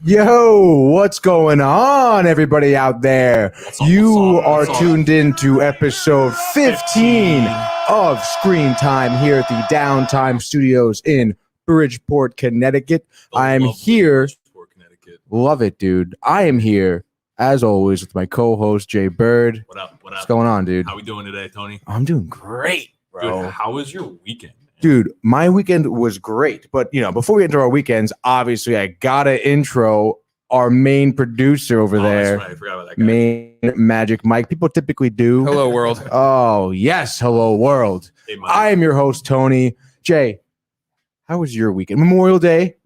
Yo, what's going on, everybody out there? You are tuned in to episode 15 of Screen Time here at the Downtime Studios in Bridgeport, Connecticut. I am here. Love it, dude. I am here, as always, with my co-host, Jay Bird. What up? What's going on, dude? How we doing today, Tony? I'm doing great, bro. Dude, how was your weekend? Dude, my weekend was great. But, before we get into our weekends, obviously, I got to intro our main producer over there. That's right. I forgot about that guy. Main Magic Mike. People typically do. Hello, world. Oh, yes. Hello, world. Hey, Mike. I am your host, Tony. Jay, how was your weekend? Memorial Day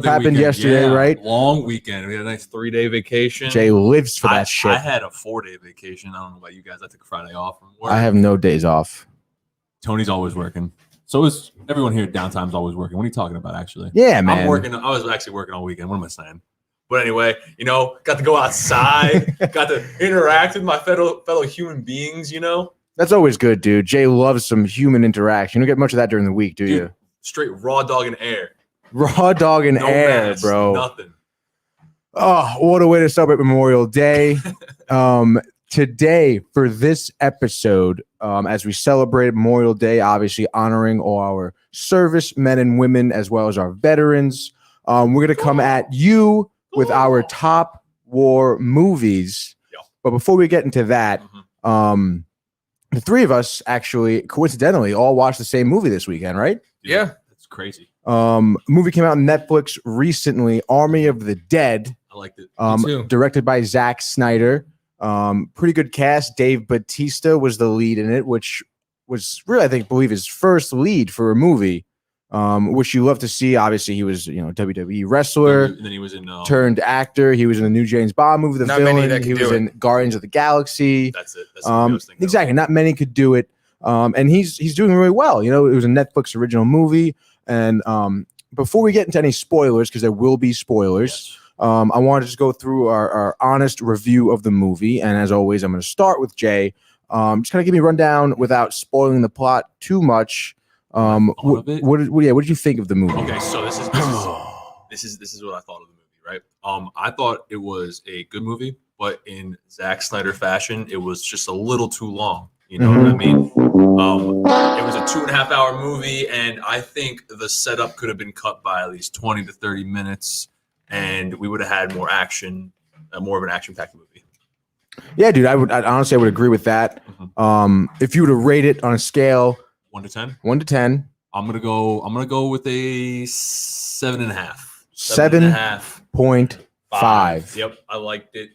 happened yesterday, right? Long weekend. We had a nice 3-day vacation. Jay lives for that shit. I had a 4-day vacation. I don't know about you guys. I took a Friday off from work. I have no days off. Tony's always working. So is everyone here at Downtime's always working. What are you talking about, actually? Yeah, man. I'm working. I was actually working all weekend. What am I saying? But anyway, got to go outside, got to interact with my fellow human beings, That's always good, dude. Jay loves some human interaction. You don't get much of that during the week, do you? Straight raw dog in air. Raw dog in air, mask, bro. Nothing. Oh, what a way to celebrate Memorial Day. Today, for this episode, as we celebrate Memorial Day, obviously honoring all our servicemen and women as well as our veterans, we're going to come at you with our top war movies. Yep. But before we get into that, the three of us actually, coincidentally, all watched the same movie this weekend, right? Yeah. That's crazy. Movie came out on Netflix recently, Army of the Dead. I liked it. Me too. Directed by Zack Snyder. Pretty good cast. Dave Bautista was the lead in it, which was really, I believe his first lead for a movie, which you love to see. Obviously, he was, WWE wrestler. And then he was in turned actor. He was in the new James Bond movie, The Not many Villain. that He could was do in it. Guardians of the Galaxy. That's it. That's what I was thinking. Exactly. Not many could do it. And he's doing really well. It was a Netflix original movie. And before we get into any spoilers, because there will be spoilers. Yes. I want to just go through our honest review of the movie. And as always, I'm going to start with Jay. Just kind of give me a rundown without spoiling the plot too much. What did you think of the movie? Okay, so this is what I thought of the movie, right? I thought it was a good movie, but in Zack Snyder fashion, it was just a little too long. You know what I mean? It was a 2.5-hour movie, and I think the setup could have been cut by at least 20 to 30 minutes. And we would have had more action, more of an action-packed movie. Yeah, dude, I honestly would agree with that. If you were to rate it on a scale 1 to 10, 1 to 10, I'm gonna go with a 7.5. 7.5. Yep, I liked it.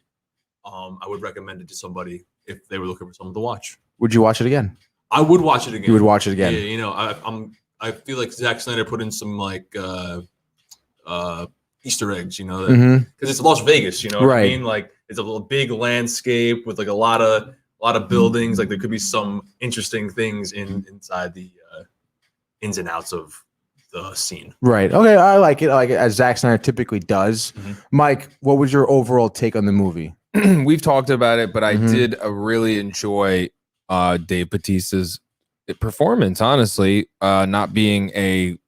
I would recommend it to somebody if they were looking for someone to watch. Would you watch it again? I would watch it again. You would watch it again. Yeah, I feel like Zack Snyder put in some Easter eggs, because it's Las Vegas, what I mean? Like it's a little big landscape with like a lot of buildings. Like there could be some interesting things inside the ins and outs of the scene. Right. Okay. I like it. As Zack Snyder typically does. Mike, what was your overall take on the movie? We've talked about it, but I did really enjoy Dave Bautista's performance. Honestly, not being a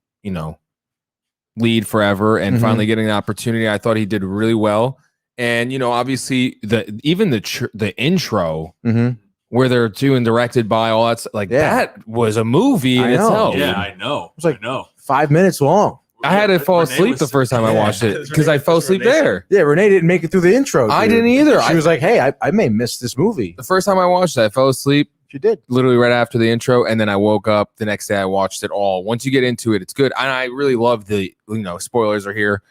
lead forever and finally getting the opportunity. I thought he did really well. And obviously the intro where they're doing directed by all that that was a movie in itself. Yeah, I know. It was 5 minutes long. I had to fall asleep the first time I watched it because I fell asleep there. Yeah, Renee didn't make it through the intro. I didn't either. She was like, "Hey, I may miss this movie." The first time I watched it, I fell asleep. She did. Literally right after the intro, and then I woke up the next day. I watched it all. Once you get into it, it's good. And I really love the, spoilers are here,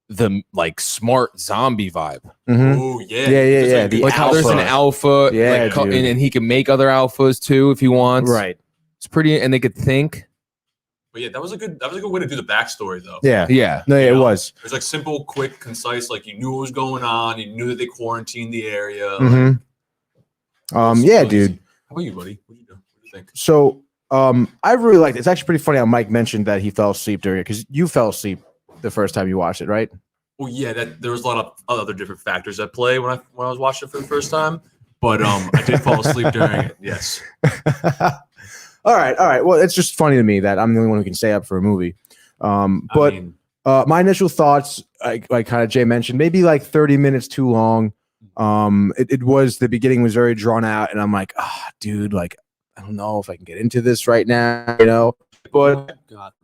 the like smart zombie vibe. Mhm. Oh yeah, Yeah. The Like how there's an alpha, Yeah, like, dude. and he can make other alphas too if he wants. Right. It's pretty, and they could think. But yeah, that was a good way to do the backstory though. Yeah. Yeah. No, it was. It was like simple, quick, concise. Like you knew what was going on. You knew that they quarantined the area. Mhm. Yeah, dude. How about you, buddy? What do you think? So, I really liked it. It's actually pretty funny how Mike mentioned that he fell asleep during it because you fell asleep the first time you watched it, right? Well, yeah, there was a lot of other different factors at play when I was watching it for the first time. But I did fall asleep during it. Yes. All right. Well, it's just funny to me that I'm the only one who can stay up for a movie. My initial thoughts, like kind of Jay mentioned, maybe like 30 minutes too long. It was, the beginning was very drawn out, and I'm like, dude, like I don't know if I can get into this right now, But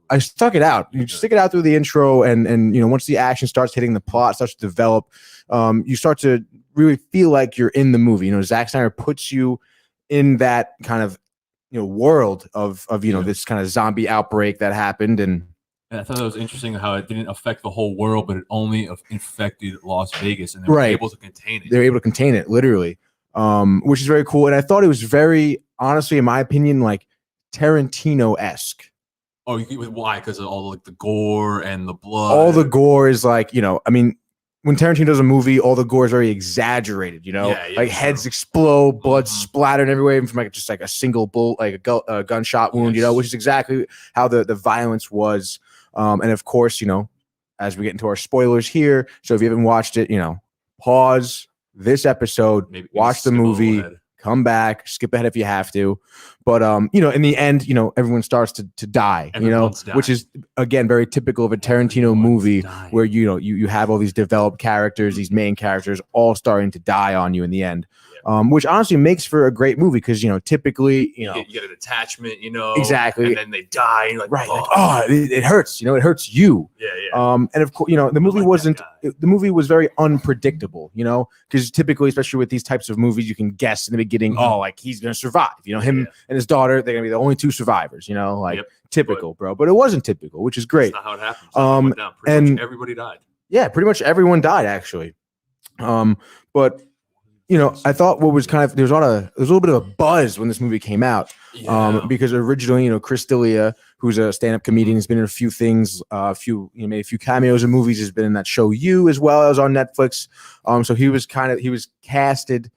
I stuck it out. You stick it out through the intro, and once the action starts hitting, the plot starts to develop, you start to really feel like you're in the movie. Zack Snyder puts you in that kind of world of this kind of zombie outbreak that happened. And I thought that was interesting how it didn't affect the whole world, but it only infected Las Vegas, and they were able to contain it. They're able to contain it, literally, which is very cool. And I thought it was very, honestly, in my opinion, like Tarantino-esque. Oh, why? Because of all like the gore and the blood. All the gore is like, when Tarantino does a movie, all the gore is very exaggerated, like heads explode, blood splattered everywhere, even from like just like a single bullet, like a gunshot wound, which is exactly how the violence was. And of course, as we get into our spoilers here, so if you haven't watched it, pause this episode, maybe watch the movie, come back, skip ahead if you have to. But in the end, everyone starts to die, which is again very typical of a Tarantino movie where you have all these developed characters, these main characters all starting to die on you in the end. Which honestly makes for a great movie because typically you get an attachment, exactly, and then they die, and you're like, right, it hurts, it hurts you. And of course, the movie the movie was very unpredictable, because typically, especially with these types of movies, you can guess in the beginning, like he's gonna survive, him and his daughter, they're gonna be the only two survivors, typical, bro. But it wasn't typical, which is great. That's not how it happens. Pretty much everybody died. Yeah, pretty much everyone died actually. But I thought what was kind of, there was a little bit of a buzz when this movie came out, because originally, Chris D'Elia, who's a stand-up comedian, has been in a few things, made a few cameos in movies, has been in that show You as well as on Netflix. So he was casted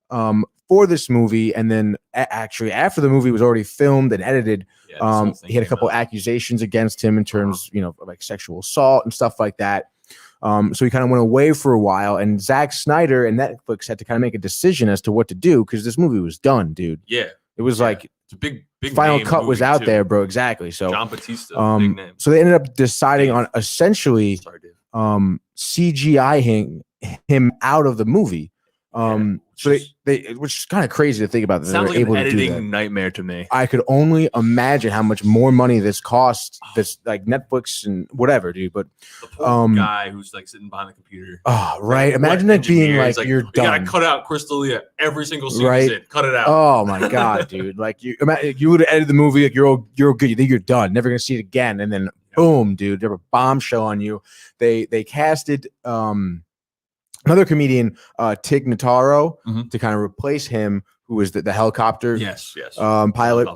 for this movie, and then actually after the movie was already filmed and edited, he had a couple accusations against him in terms, of like sexual assault and stuff like that. So he kind of went away for a while, and Zack Snyder and Netflix had to kind of make a decision as to what to do because this movie was done, dude. Yeah, it was like it's a big final cut was out there, bro. Exactly. So John Batista, big name. So they ended up deciding on essentially CGI him out of the movie. So they which is kind of crazy to think about. That sounds they were like able an to do editing nightmare to me. I could only imagine how much more money this costs. This like Netflix and whatever, dude. But the poor guy who's like sitting behind the computer. Oh, right. Imagine it being like you're done. You gotta cut out Chris D'Elia every single scene. Right? Cut it out. Oh my god, dude! Like you would have edited the movie like you're good. You think you're done, never gonna see it again, and then boom, dude, there were a bombshell on you. They casted another comedian, Tig Notaro, to kind of replace him, who was the helicopter pilot.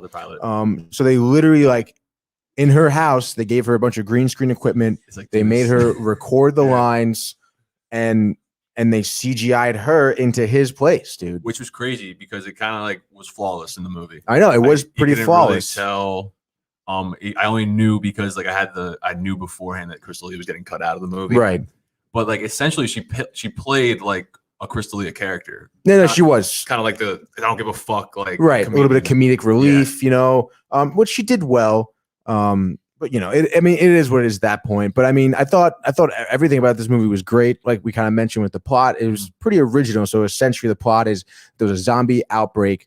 So they literally, like, in her house, they gave her a bunch of green screen equipment. Like they made her record the lines, and they CGI'd her into his place, dude. Which was crazy because it kind of like was flawless in the movie. I know, it was pretty flawless. Really tell. I only knew because like I knew beforehand that Chris D'Elia was getting cut out of the movie, right? But like essentially, she played like a Chris D'Elia character. No, she was kind of like the I don't give a fuck, like right, a little bit of comedic relief, which she did well. But it is what it is at that point. But I mean, I thought everything about this movie was great. Like we kind of mentioned with the plot, it was pretty original. So essentially, the plot is there was a zombie outbreak.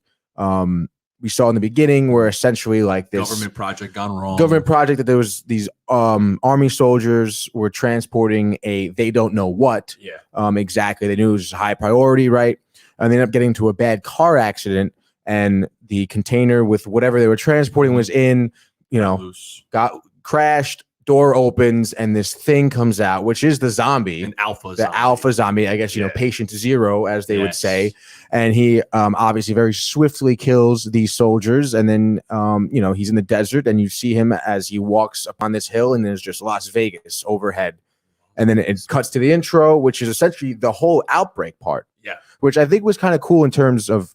We saw in the beginning where essentially like this government project gone wrong. Government project that there was these army soldiers were transporting they don't know what. Yeah. Exactly. They knew it was high priority, right? And they ended up getting into a bad car accident, and the container with whatever they were transporting was in, Loose. got crashed. Door opens and this thing comes out, which is the zombie, An alpha the alpha zombie. I guess patient zero, as they would say. And he obviously very swiftly kills these soldiers. And then he's in the desert, and you see him as he walks up on this hill, and there's just Las Vegas overhead. And then it cuts to the intro, which is essentially the whole outbreak part. Yeah, which I think was kind of cool in terms of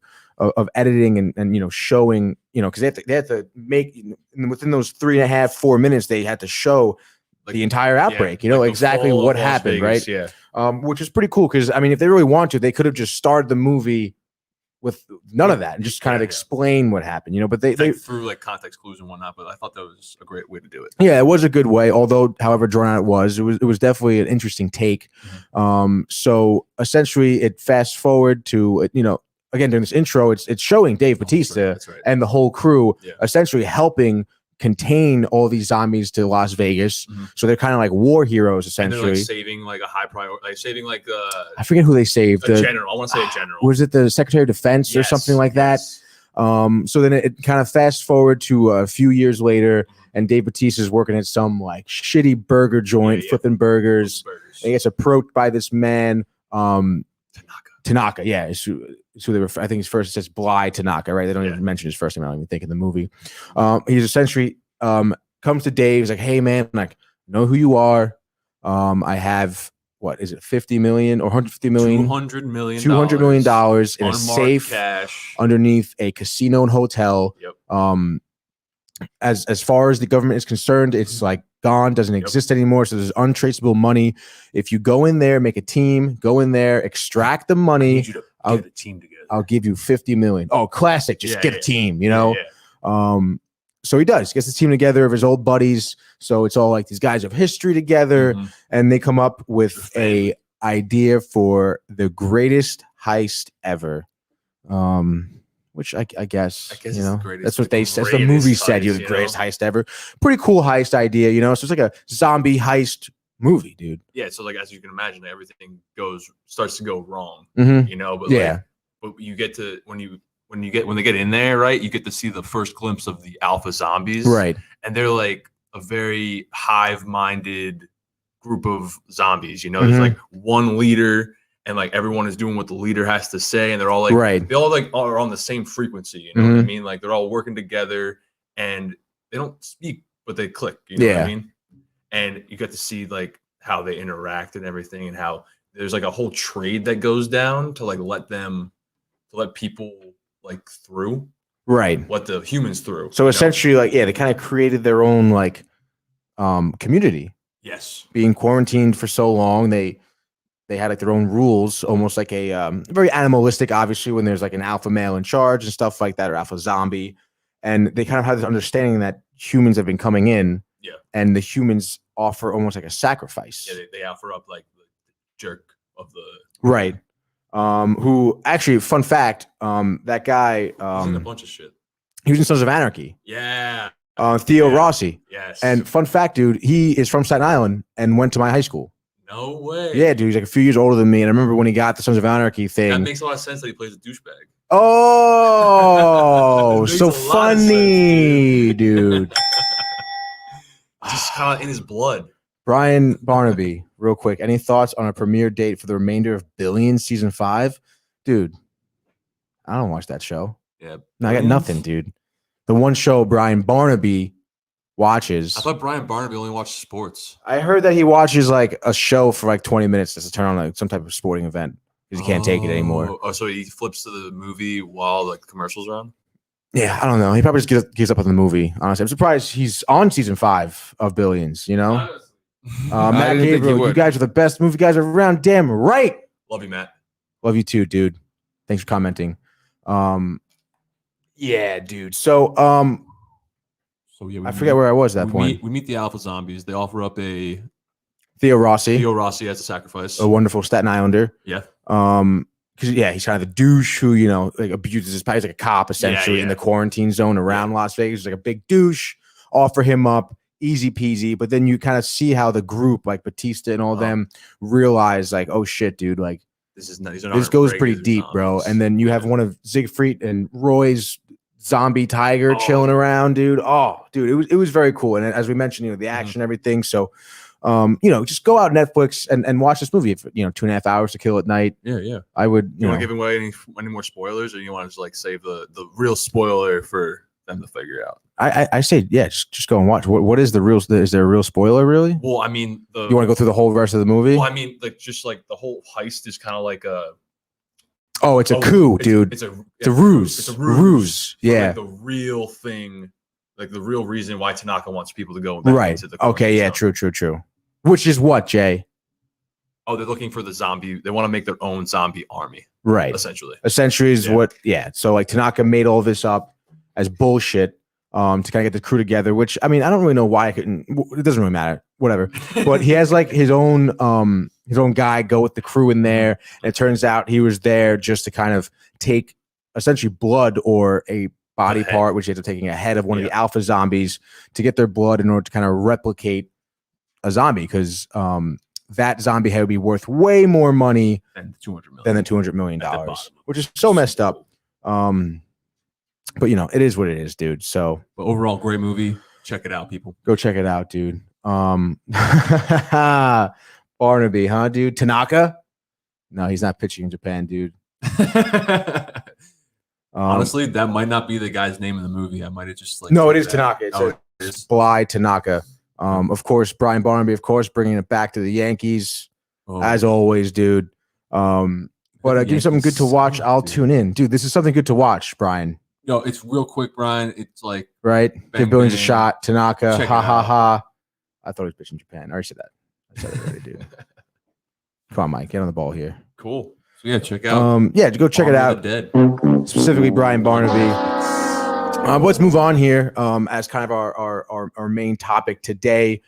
editing and showing, because they had to make within those 3.5-4 minutes, they had to show the entire outbreak, exactly what happened, Vegas, right? Which is pretty cool, because I mean, if they really want to, they could have just started the movie with none of that and just kind of explain what happened, but they threw like context clues and whatnot. But I thought that was a great way to do it. Yeah, it was a good way, although however drawn out it was definitely an interesting take. So essentially, it fast forward to again, during this intro, it's showing Dave Bautista and the whole crew essentially helping contain all these zombies to Las Vegas. So they're kind of like war heroes, essentially. And they're like saving like a high priority, like saving like I forget who they saved. A general. I want to say a general. Was it the Secretary of Defense or something like that? So then it kind of fast forward to a few years later, and Dave Bautista is working at some like shitty burger joint, flipping burgers. And he gets approached by this man, Tanaka, so they were. I think his first says Bly Tanaka, right? They don't even mention his first name. I don't even think in the movie. He's essentially comes to Dave. He's like, "Hey man, like, know who you are. I have what is it, 50 million or 150 million? $200 million. $200 million in a safe cash underneath a casino and hotel. As far as the government is concerned, it's like gone, doesn't exist anymore. So there's untraceable money. If you go in there, make a team, go in there, extract the money. I need you to get a team together. I'll give you 50 million. Oh, classic. Just get a team, So he does. Gets the team together of his old buddies. So it's all like these guys have history together, and they come up with a idea for the greatest heist ever. Which I guess that's what they said. That's the movie said. You're the greatest heist ever. Pretty cool heist idea, So it's like a zombie heist movie, dude. Yeah. So like as you can imagine, everything starts to go wrong. But but you get to when they get in there, right? You get to see the first glimpse of the alpha zombies, right? And they're like a very hive-minded group of zombies. There's like one leader. And like everyone is doing what the leader has to say, and they're all like, they all like are on the same frequency. You know what I mean? Like they're all working together, and they don't speak, but they click. You know what I mean? And you get to see like how they interact and everything, and how there's like a whole trade that goes down to like let people like through, right? What the humans through. So essentially, like they kind of created their own like community. Yes, being quarantined for so long, they had like their own rules, almost like a very animalistic, obviously, when there's like an alpha male in charge and stuff like that, or alpha zombie. And they kind of have this understanding that humans have been coming in, and the humans offer almost like a sacrifice. Yeah, they offer up like the jerk of the right. Who actually, fun fact, that guy he's in a bunch of shit. He was in Sons of Anarchy. Yeah. Theo Rossi. Yes. And fun fact, dude, he is from Staten Island and went to my high school. No way. Yeah, dude, he's like a few years older than me. And I remember when he got the Sons of Anarchy thing. That makes a lot of sense that he plays a douchebag. Oh, so funny, dude. Just kind of in his blood. Brian Barnaby, real quick. Any thoughts on a premiere date for the remainder of Billions season 5? Dude, I don't watch that show. Yeah. No, I got nothing, dude. The one show Brian Barnaby watches. I thought Brian Barnaby only watched sports. I heard that he watches like a show for like 20 minutes just to turn on like some type of sporting event because he can't take it anymore. Oh, so he flips to the movie while like the commercials are on? Yeah, I don't know. He probably just gives up on the movie. Honestly, I'm surprised he's on season 5 of Billions. Matt Gabriel, you guys are the best movie guys around. Damn right. Love you, Matt. Love you too, dude. Thanks for commenting. Yeah, dude. So yeah, I forget where I was at that point. We meet the alpha zombies. They offer up a Theo Rossi as a sacrifice. A wonderful Staten Islander. Yeah. Because he's kind of the douche who like abuses his power. He's like a cop essentially in the quarantine zone around Las Vegas. He's like a big douche. Offer him up, easy peasy. But then you kind of see how the group, like Batista and all them, realize like, oh shit, dude, like this goes pretty deep, bro. And then you have one of Siegfried and Roy's zombie tiger chilling around, dude. Oh, dude, it was very cool. And as we mentioned, the Mm-hmm. action, everything. So, just go out Netflix and watch this movie. If 2.5 hours to kill at night. Yeah. I would. You want to give away any more spoilers, or you want to just like save the real spoiler for them to figure out? I say, yeah, just go and watch. What is the real? Is there a real spoiler, really? Well, I mean, You want to go through the whole rest of the movie? Well, I mean, like just like the whole heist is kind of like a. Oh, it's a coup, dude. It's a ruse. It's a ruse. Yeah. Like the real thing, like the real reason why Tanaka wants people to go Right. into the Okay. Yeah. True. Which is what, Jay? Oh, they're looking for the zombie. They want to make their own zombie army. Right. Essentially is what. Yeah. So like Tanaka made all this up as bullshit to kind of get the crew together. Which I mean, I don't really know why I couldn't. It doesn't really matter. Whatever. But he has like his own guy go with the crew in there, and it turns out he was there just to kind of take essentially blood or a body part, which he ends up taking a head of one of the alpha zombies to get their blood in order to kind of replicate a zombie, because that zombie head would be worth way more money than the $200 million, which is so messed up. But it is what it is, dude. So, but overall, great movie. Check it out, people. Go check it out, dude. Barnaby, huh, dude? Tanaka? No, he's not pitching in Japan, dude. Honestly, that might not be the guy's name in the movie. I might have just like. No, it is Tanaka. It's Bly Tanaka. Of course, Brian Barnaby, of course, bringing it back to the Yankees, as always, dude. But give me something good to watch. I'll tune in, dude. This is something good to watch, Brian. No, it's real quick, Brian. It's like right. Give Billions a shot. Tanaka. Check Ha. I thought he was pitching Japan. I already said that. I said it already, dude. Come on, Mike. Get on the ball here. Cool. So yeah, check out. Go check it out. Specifically, Brian Barnaby. Let's move on here as kind of our main topic today,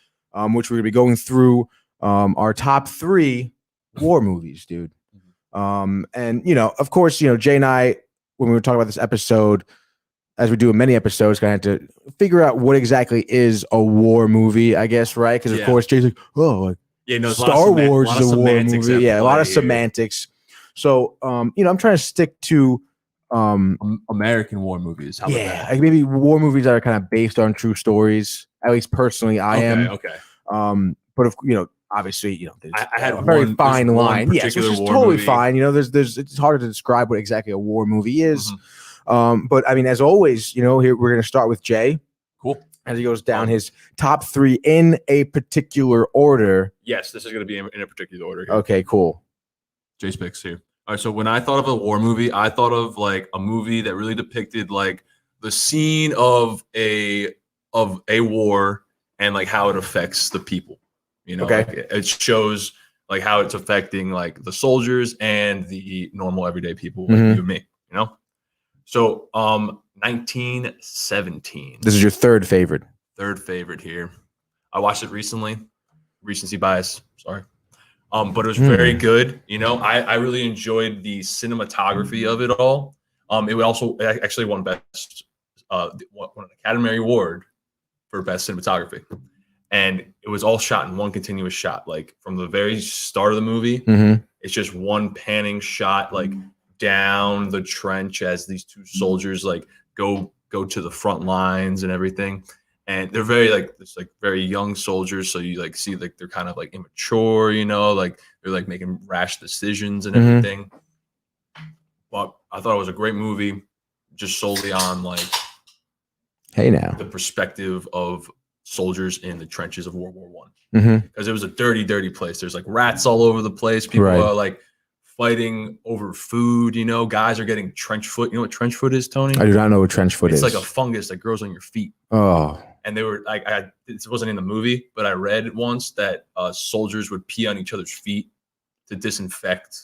which we're gonna be going through our top 3 war movies, dude. And of course, Jay and I, when we were talking about this episode, as we do in many episodes, gonna have to figure out what exactly is a war movie, I guess, right? Because of course, Jay's like, Star Wars is a war movie. Yeah, a lot of semantics. So, I'm trying to stick to American war movies. How about that? Like maybe war movies that are kind of based on true stories. At least personally, I am. Okay. But if obviously, there's I had a very one, fine line. Yes, which is totally movie. fine. There's it's harder to describe what exactly a war movie is. But I mean, as always, here we're gonna start with Jay. Cool. As he goes down his top 3 in a particular order. Yes, this is gonna be in a particular order. Here. Okay, cool. Jay's picks here. All right, so when I thought of a war movie, I thought of like a movie that really depicted like the scene of a war and like how it affects the people. Okay. Like, it shows like how it's affecting like the soldiers and the normal everyday people like you and me. So 1917. This is your third favorite. Third favorite here. I watched it recently. Recency bias. Sorry. But it was very good. I really enjoyed the cinematography of it all. It also actually won an Academy Award for best cinematography, and it was all shot in one continuous shot. Like from the very start of the movie, it's just one panning shot, like down the trench as these 2 soldiers like go to the front lines and everything. And they're very very young soldiers, so you like see like they're kind of like immature, like they're like making rash decisions and everything. But I thought it was a great movie, just solely on like the perspective of soldiers in the trenches of World War I, because it was a dirty, dirty place. There's like rats all over the place. People are like fighting over food. Guys are getting trench foot. You know what trench foot is, Tony? I do not know what trench foot is. It's like a fungus that grows on your feet. Oh. And they were like, this wasn't in the movie, but I read once that soldiers would pee on each other's feet to disinfect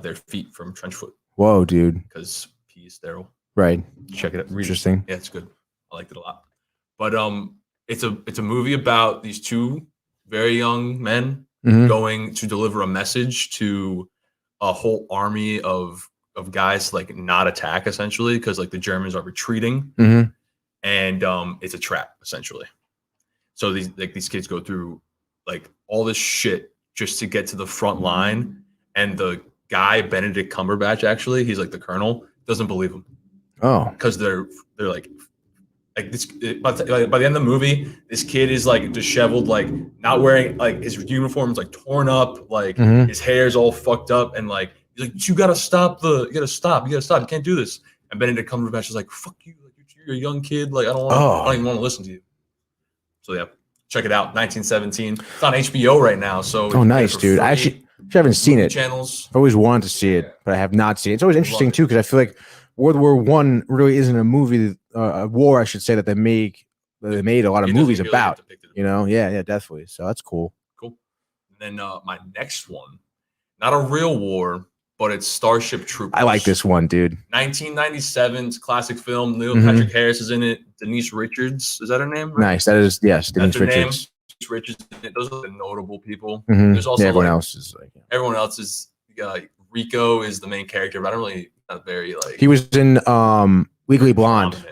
their feet from trench foot. Whoa, dude. Because pee is sterile. Right. Check it out. Interesting. Yeah, it's good. I liked it a lot. But it's a movie about these 2 very young men going to deliver a message to a whole army of guys, like not attack essentially, because like the Germans are retreating. And it's a trap essentially. So these kids go through like all this shit just to get to the front line, and the guy Benedict Cumberbatch, actually, he's like the colonel, doesn't believe him. Oh. because they're like this by the end of the movie, this kid is like disheveled, like not wearing, like his uniform is like torn up, like his hair's all fucked up, and like he's like, you gotta stop, you can't do this. And Benedict Cumberbatch is like, fuck you, like you're a young kid, like I don't even want to listen to you. So yeah, check it out, 1917. It's on HBO right now. So nice, dude. I actually haven't seen it. Channels. I've always wanted to see it, but I have not seen it. It's always interesting too, because I feel like World War I really isn't a movie, a war, I should say, that they made a lot of movies about. You know, yeah, definitely. So that's cool. Cool. And then my next one, not a real war, but it's Starship Troopers. I like this one, dude. 1997's classic film. Neil Patrick Harris is in it. Denise Richards, is that her name? Right? Nice. That is, yes, Denise Richards. Denise Richards. Those are the notable people. There's also everyone else is like Rico is the main character, but I don't really not very like. He was in Legally Blonde.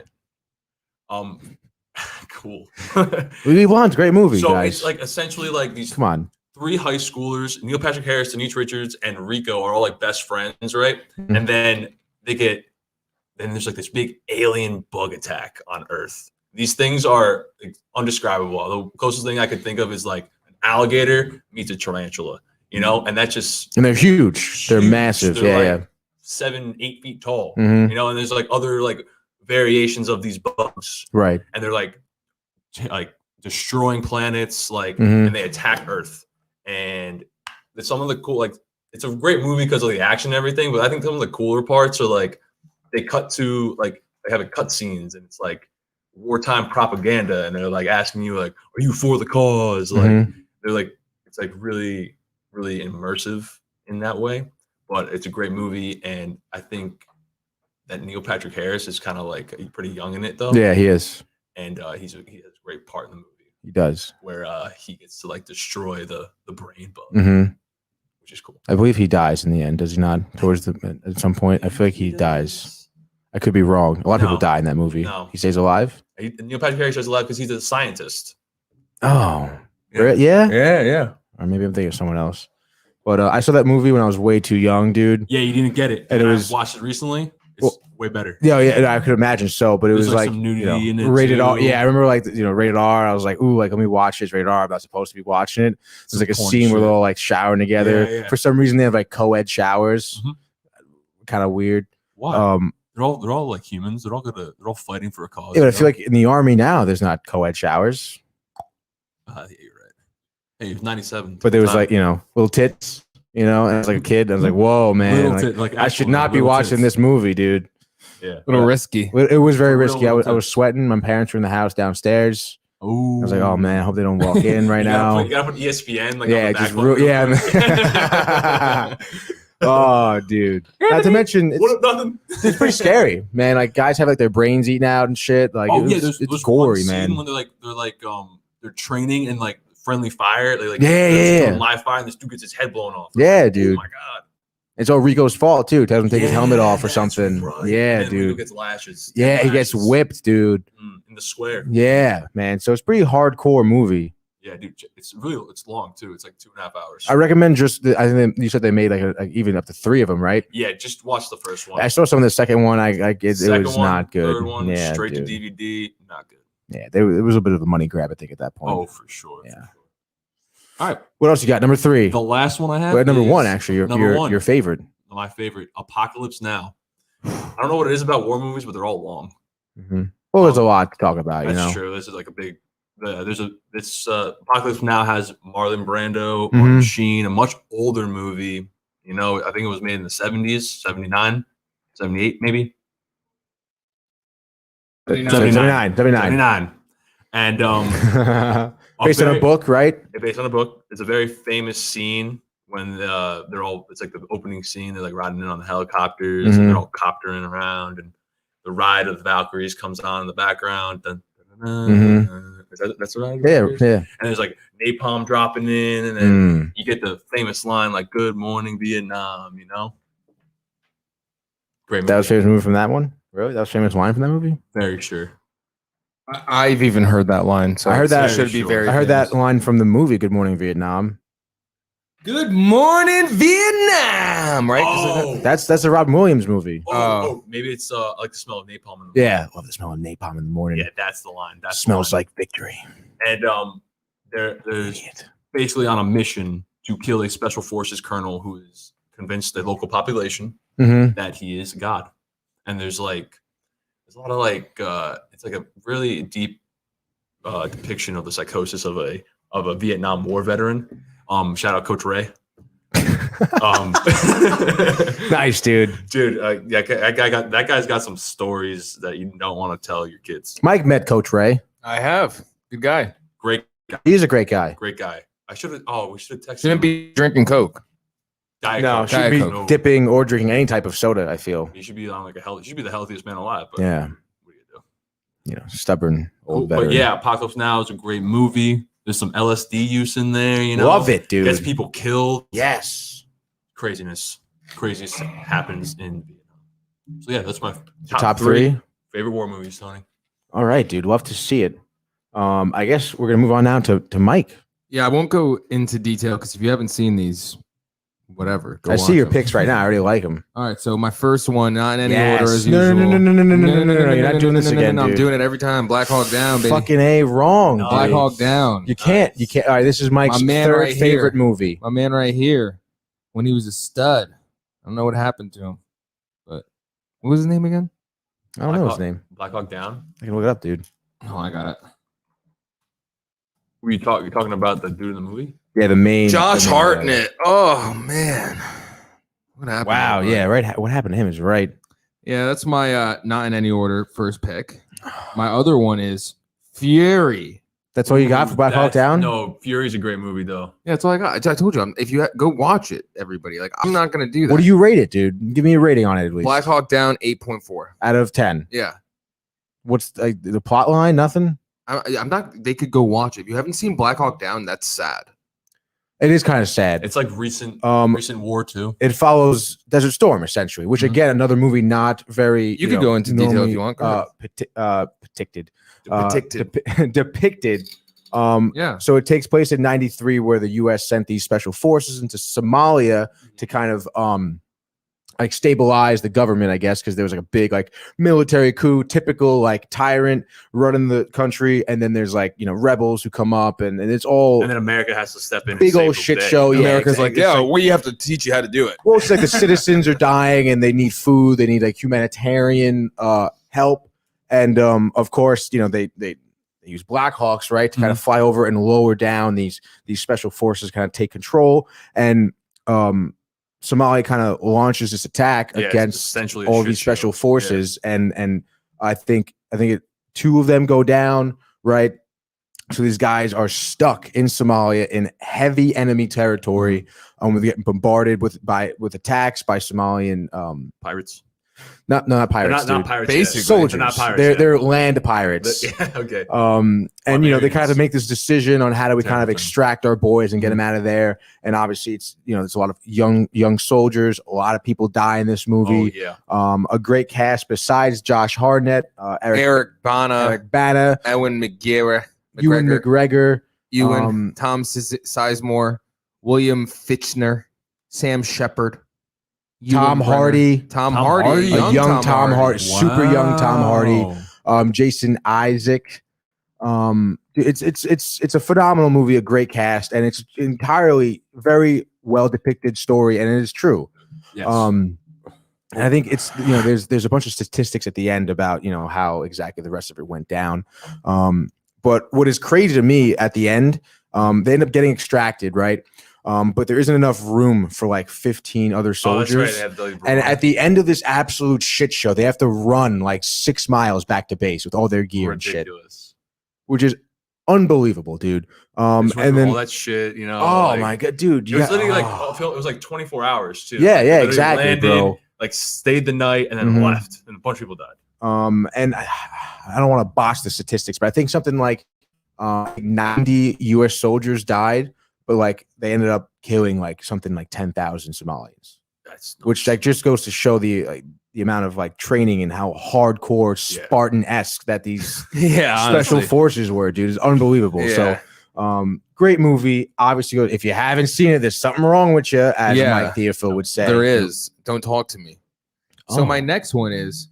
Cool. Legally Blonde's a great movie, so guys. It's like essentially like these. Come on. 3 high schoolers, Neil Patrick Harris, Denise Richards, and Rico are all like best friends, right? And then there's like this big alien bug attack on Earth. These things are like undescribable. The closest thing I could think of is like an alligator meets a tarantula, you know? And that's just. And they're huge. They're massive. They're like 7-8 feet tall, you know? And there's like other like variations of these bugs. Right. And they're like destroying planets, like, and they attack Earth. And some of the cool, like, it's a great movie because of the action and everything, but I think some of the cooler parts are like they have a cut scenes and it's like wartime propaganda, and they're like asking you like, are you for the cause? Like they're like, it's like really, really immersive in that way. But it's a great movie, and I think that Neil Patrick Harris is kind of like pretty young in it though. Yeah, he is. And he has a great part in the movie. He does. Where he gets to like destroy the brain bug, which is cool. I believe he dies in the end. Does he not? At some point, I feel like he dies. I could be wrong. A lot of people die in that movie. No. He stays alive. Neil Patrick Harris stays alive because he's a scientist. Oh, yeah. Or maybe I'm thinking of someone else. But I saw that movie when I was way too young, dude. Yeah, you didn't get it. And I watched it recently. It's way better. Yeah, I could imagine so, but it was like some nudity in it rated too. R. Yeah, I remember like rated R. I was like, ooh, like let me watch this rated R. I'm not supposed to be watching it. There's like a scene where they're all like showering together. Yeah. For some reason, they have like co-ed showers. Kind of weird. Why? They're all like humans. They're all fighting for a cause. Yeah, but I feel like in the army now, there's not co-ed showers. Yeah, you're right. Hey, it was 97. But there was like little tits. And as like a kid, I was like, whoa, man. Like, I should not be watching this movie, dude. Yeah. A little risky. It was very risky. I was sweating. My parents were in the house downstairs. Oh. I was like, oh, man, I hope they don't walk in right now. You gotta put ESPN. Like, yeah, oh, dude. Not to mention, it's pretty scary, man. Like, guys have like their brains eaten out and shit. Like, it's gory, man. When they're training and like friendly fire, they like live fire, and this dude gets his head blown off. Yeah, dude. Oh my god. It's all Rico's fault too. Tells him to take his helmet off or something. Right. Yeah, dude. Rico gets lashes. Yeah, he gets whipped, dude. In the square. Yeah, man. So it's pretty hardcore movie. Yeah, dude. It's long too. It's like 2.5 hours. I recommend I think you said they made like even up to 3 of them, right? Yeah, just watch the first one. I saw some of the second one. It was not good. Third one, straight to DVD, not good. Yeah, it was a bit of a money grab, I think, at that point. Oh, for sure. Yeah. All right. What else you got? Number 3. The last one I have. Well, number 1, actually. Your favorite. My favorite. Apocalypse Now. I don't know what it is about war movies, but they're all long. Well, there's a lot to talk about. That's true. This is like a big. Apocalypse Now has Marlon Brando, Martin Sheen, a much older movie. I think it was made in the 70s, 79, 78, maybe. 79. And based on a book, right? Based on a book. It's a very famous scene when it's like the opening scene. They're like riding in on the helicopters and they're all coptering around, and the Ride of the Valkyries comes on in the background. That's what I remember. Yeah. And there's like napalm dropping in, and then you get the famous line like "Good morning, Vietnam." Great movie. That was famous movie from that one. Really, that was famous line from that movie. Very sure. I've even heard that line. So I heard that should be very. I heard that line from the movie "Good Morning, Vietnam." Good Morning Vietnam, right? Oh, That's a Robin Williams movie. Maybe it's I like the smell of napalm in the morning. Yeah, love the smell of napalm in the morning. Yeah, that's the line. That smells like victory. And there's basically on a mission to kill a special forces colonel who is convinced the local population that he is God. And there's a lot of it's like a really deep depiction of the psychosis of a Vietnam War veteran. Shout out Coach Ray. Nice, dude. Dude, that guy's got some stories that you don't want to tell your kids. Mike met Coach Ray. I have. Good guy. Great guy. He's a great guy. Great guy. We should have texted Shouldn't him. be drinking Coke. Diet No, Coke. should be Coke. dipping or drinking any type of soda, I feel. He should be on he should be the healthiest man alive. But Yeah. what do you do? Stubborn old But veteran. yeah, Apocalypse Now is a great movie. There's some LSD use in there, Love it, dude. Gets people killed. Yes. Craziness happens in Vietnam. So yeah, that's my Top three. favorite war movies, Tony. All right, dude. Love to see it. I guess we're gonna move on now to Mike. Yeah, I won't go into detail because if you haven't seen these, whatever. I see your picks right now. I already like them. All right, so my first one, not in any order as No, usual. no. You're not doing this again, I'm dude. doing it every time. Black Hawk Down, baby. Fucking A, wrong. No. Black dude. Hawk Down. You can't. All right, this is Mike's My man third right here. favorite movie. My man right here, when he was a stud. I don't know what happened to him, but what was his name again? I don't know his name. Black Hawk Down. I can look it up, dude. Oh, I got it. You're talking about the dude in the movie? Yeah, the main. Josh the main guy. Hartnett. Oh man, what happened? Wow. to him? Yeah. Right. What happened to him is right. Yeah, that's my not in any order first pick. My other one is Fury. That's all you got for Black Hawk Down? No, Fury's a great movie though. Yeah, that's all I got. I told you, if you go watch it, everybody. Like, I'm not gonna do that. What do you rate it, dude? Give me a rating on it at least. Black Hawk Down 8.4. out of 10. Yeah, What's the plot line? Nothing. I'm not. They could go watch it. If you haven't seen Black Hawk Down, that's sad. It is kind of sad. It's like recent war too. It follows Desert Storm essentially, which again another movie not very. You could go into detail if you want. Go ahead. Depicted. Yeah. So it takes place in '93, where the U.S. sent these special forces into Somalia to kind of like stabilize the government, I guess, because there was like a big like military coup, typical like tyrant running the country, and then there's like rebels who come up, and it's all And then America has to step in. big and save old the shit day. show. Yeah, America's exactly. like, we have to teach you how to do it. Well, it's like the citizens are dying and they need food. They need like humanitarian help, and of course, they use Black Hawks, right, to kind of fly over and lower down these special forces, kind of take control, and Somalia kind of launches this attack against essentially a all shit these special show. forces, and I think two of them go down, right? So these guys are stuck in Somalia in heavy enemy territory. We're getting bombarded with attacks by Somalian Pirates. not pirates, They're not dude. pirates. Basically, yet. Soldiers. They're not pirates. They're yet. land pirates. Yeah, okay. And they kind Barbarians. of make this decision on how do we kind of Templeton. extract our boys and get them out of there. And obviously, it's there's a lot of young soldiers. A lot of people die in this movie. Oh yeah. A great cast besides Josh Hartnett, Eric Bana, Eric Bana, Ewan McGregor, Ewan McGregor, Tom Sizemore, William Fichtner, Sam Shepard, Tom Hardy, Tom Hardy, a young Tom Hardy, super young Tom Hardy, Jason Isaac. It's a phenomenal movie, a great cast, and it's entirely very well depicted story, and it is true. Yes. And I think it's there's a bunch of statistics at the end about how exactly the rest of it went down. But what is crazy to me at the end, they end up getting extracted, right? But there isn't enough room for like 15 other soldiers. Oh, that's right. They have And at the end of this absolute shit show, they have to run like 6 miles back to base with all their gear and shit, which is unbelievable, dude. And then all that shit, oh my god, dude, it was literally it was like 24 hours too. Yeah, Literally exactly, landed, bro. Like stayed the night and then left, and a bunch of people died. And I don't want to boss the statistics, but I think something like 90 U.S. soldiers died, but like they ended up killing like something like 10,000 Somalians. That's Which like just goes to show the amount of like training and how hardcore Spartan-esque that these special honestly. forces were, dude. It's unbelievable. Yeah. Great movie. Obviously, if you haven't seen it, there's something wrong with you, as Mike Theophil would say. There is. Don't talk to me. So my next one is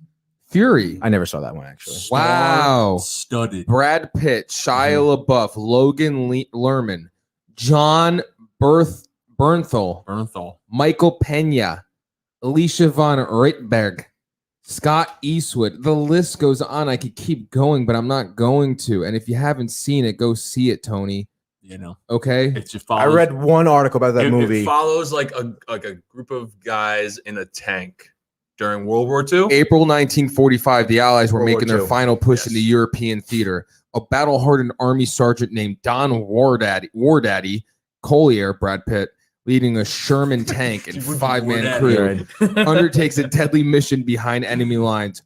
Fury. I never saw that one, actually. Wow. Studded. Brad Pitt, Shia LaBeouf, Logan Lerman, John Bernthal, Michael Pena, Alicia Von Ritberg, Scott Eastwood. The list goes on. I could keep going, but I'm not going to. And if you haven't seen it, go see it, Tony. You know, okay. It just follows, I read one article about that movie. It follows like a group of guys in a tank during World War II. April 1945, the Allies were making their final push in the European theater. A battle-hardened army sergeant named Don Wardaddy Collier, Brad Pitt, leading a Sherman tank and 5-man crew, undertakes a deadly mission behind enemy lines.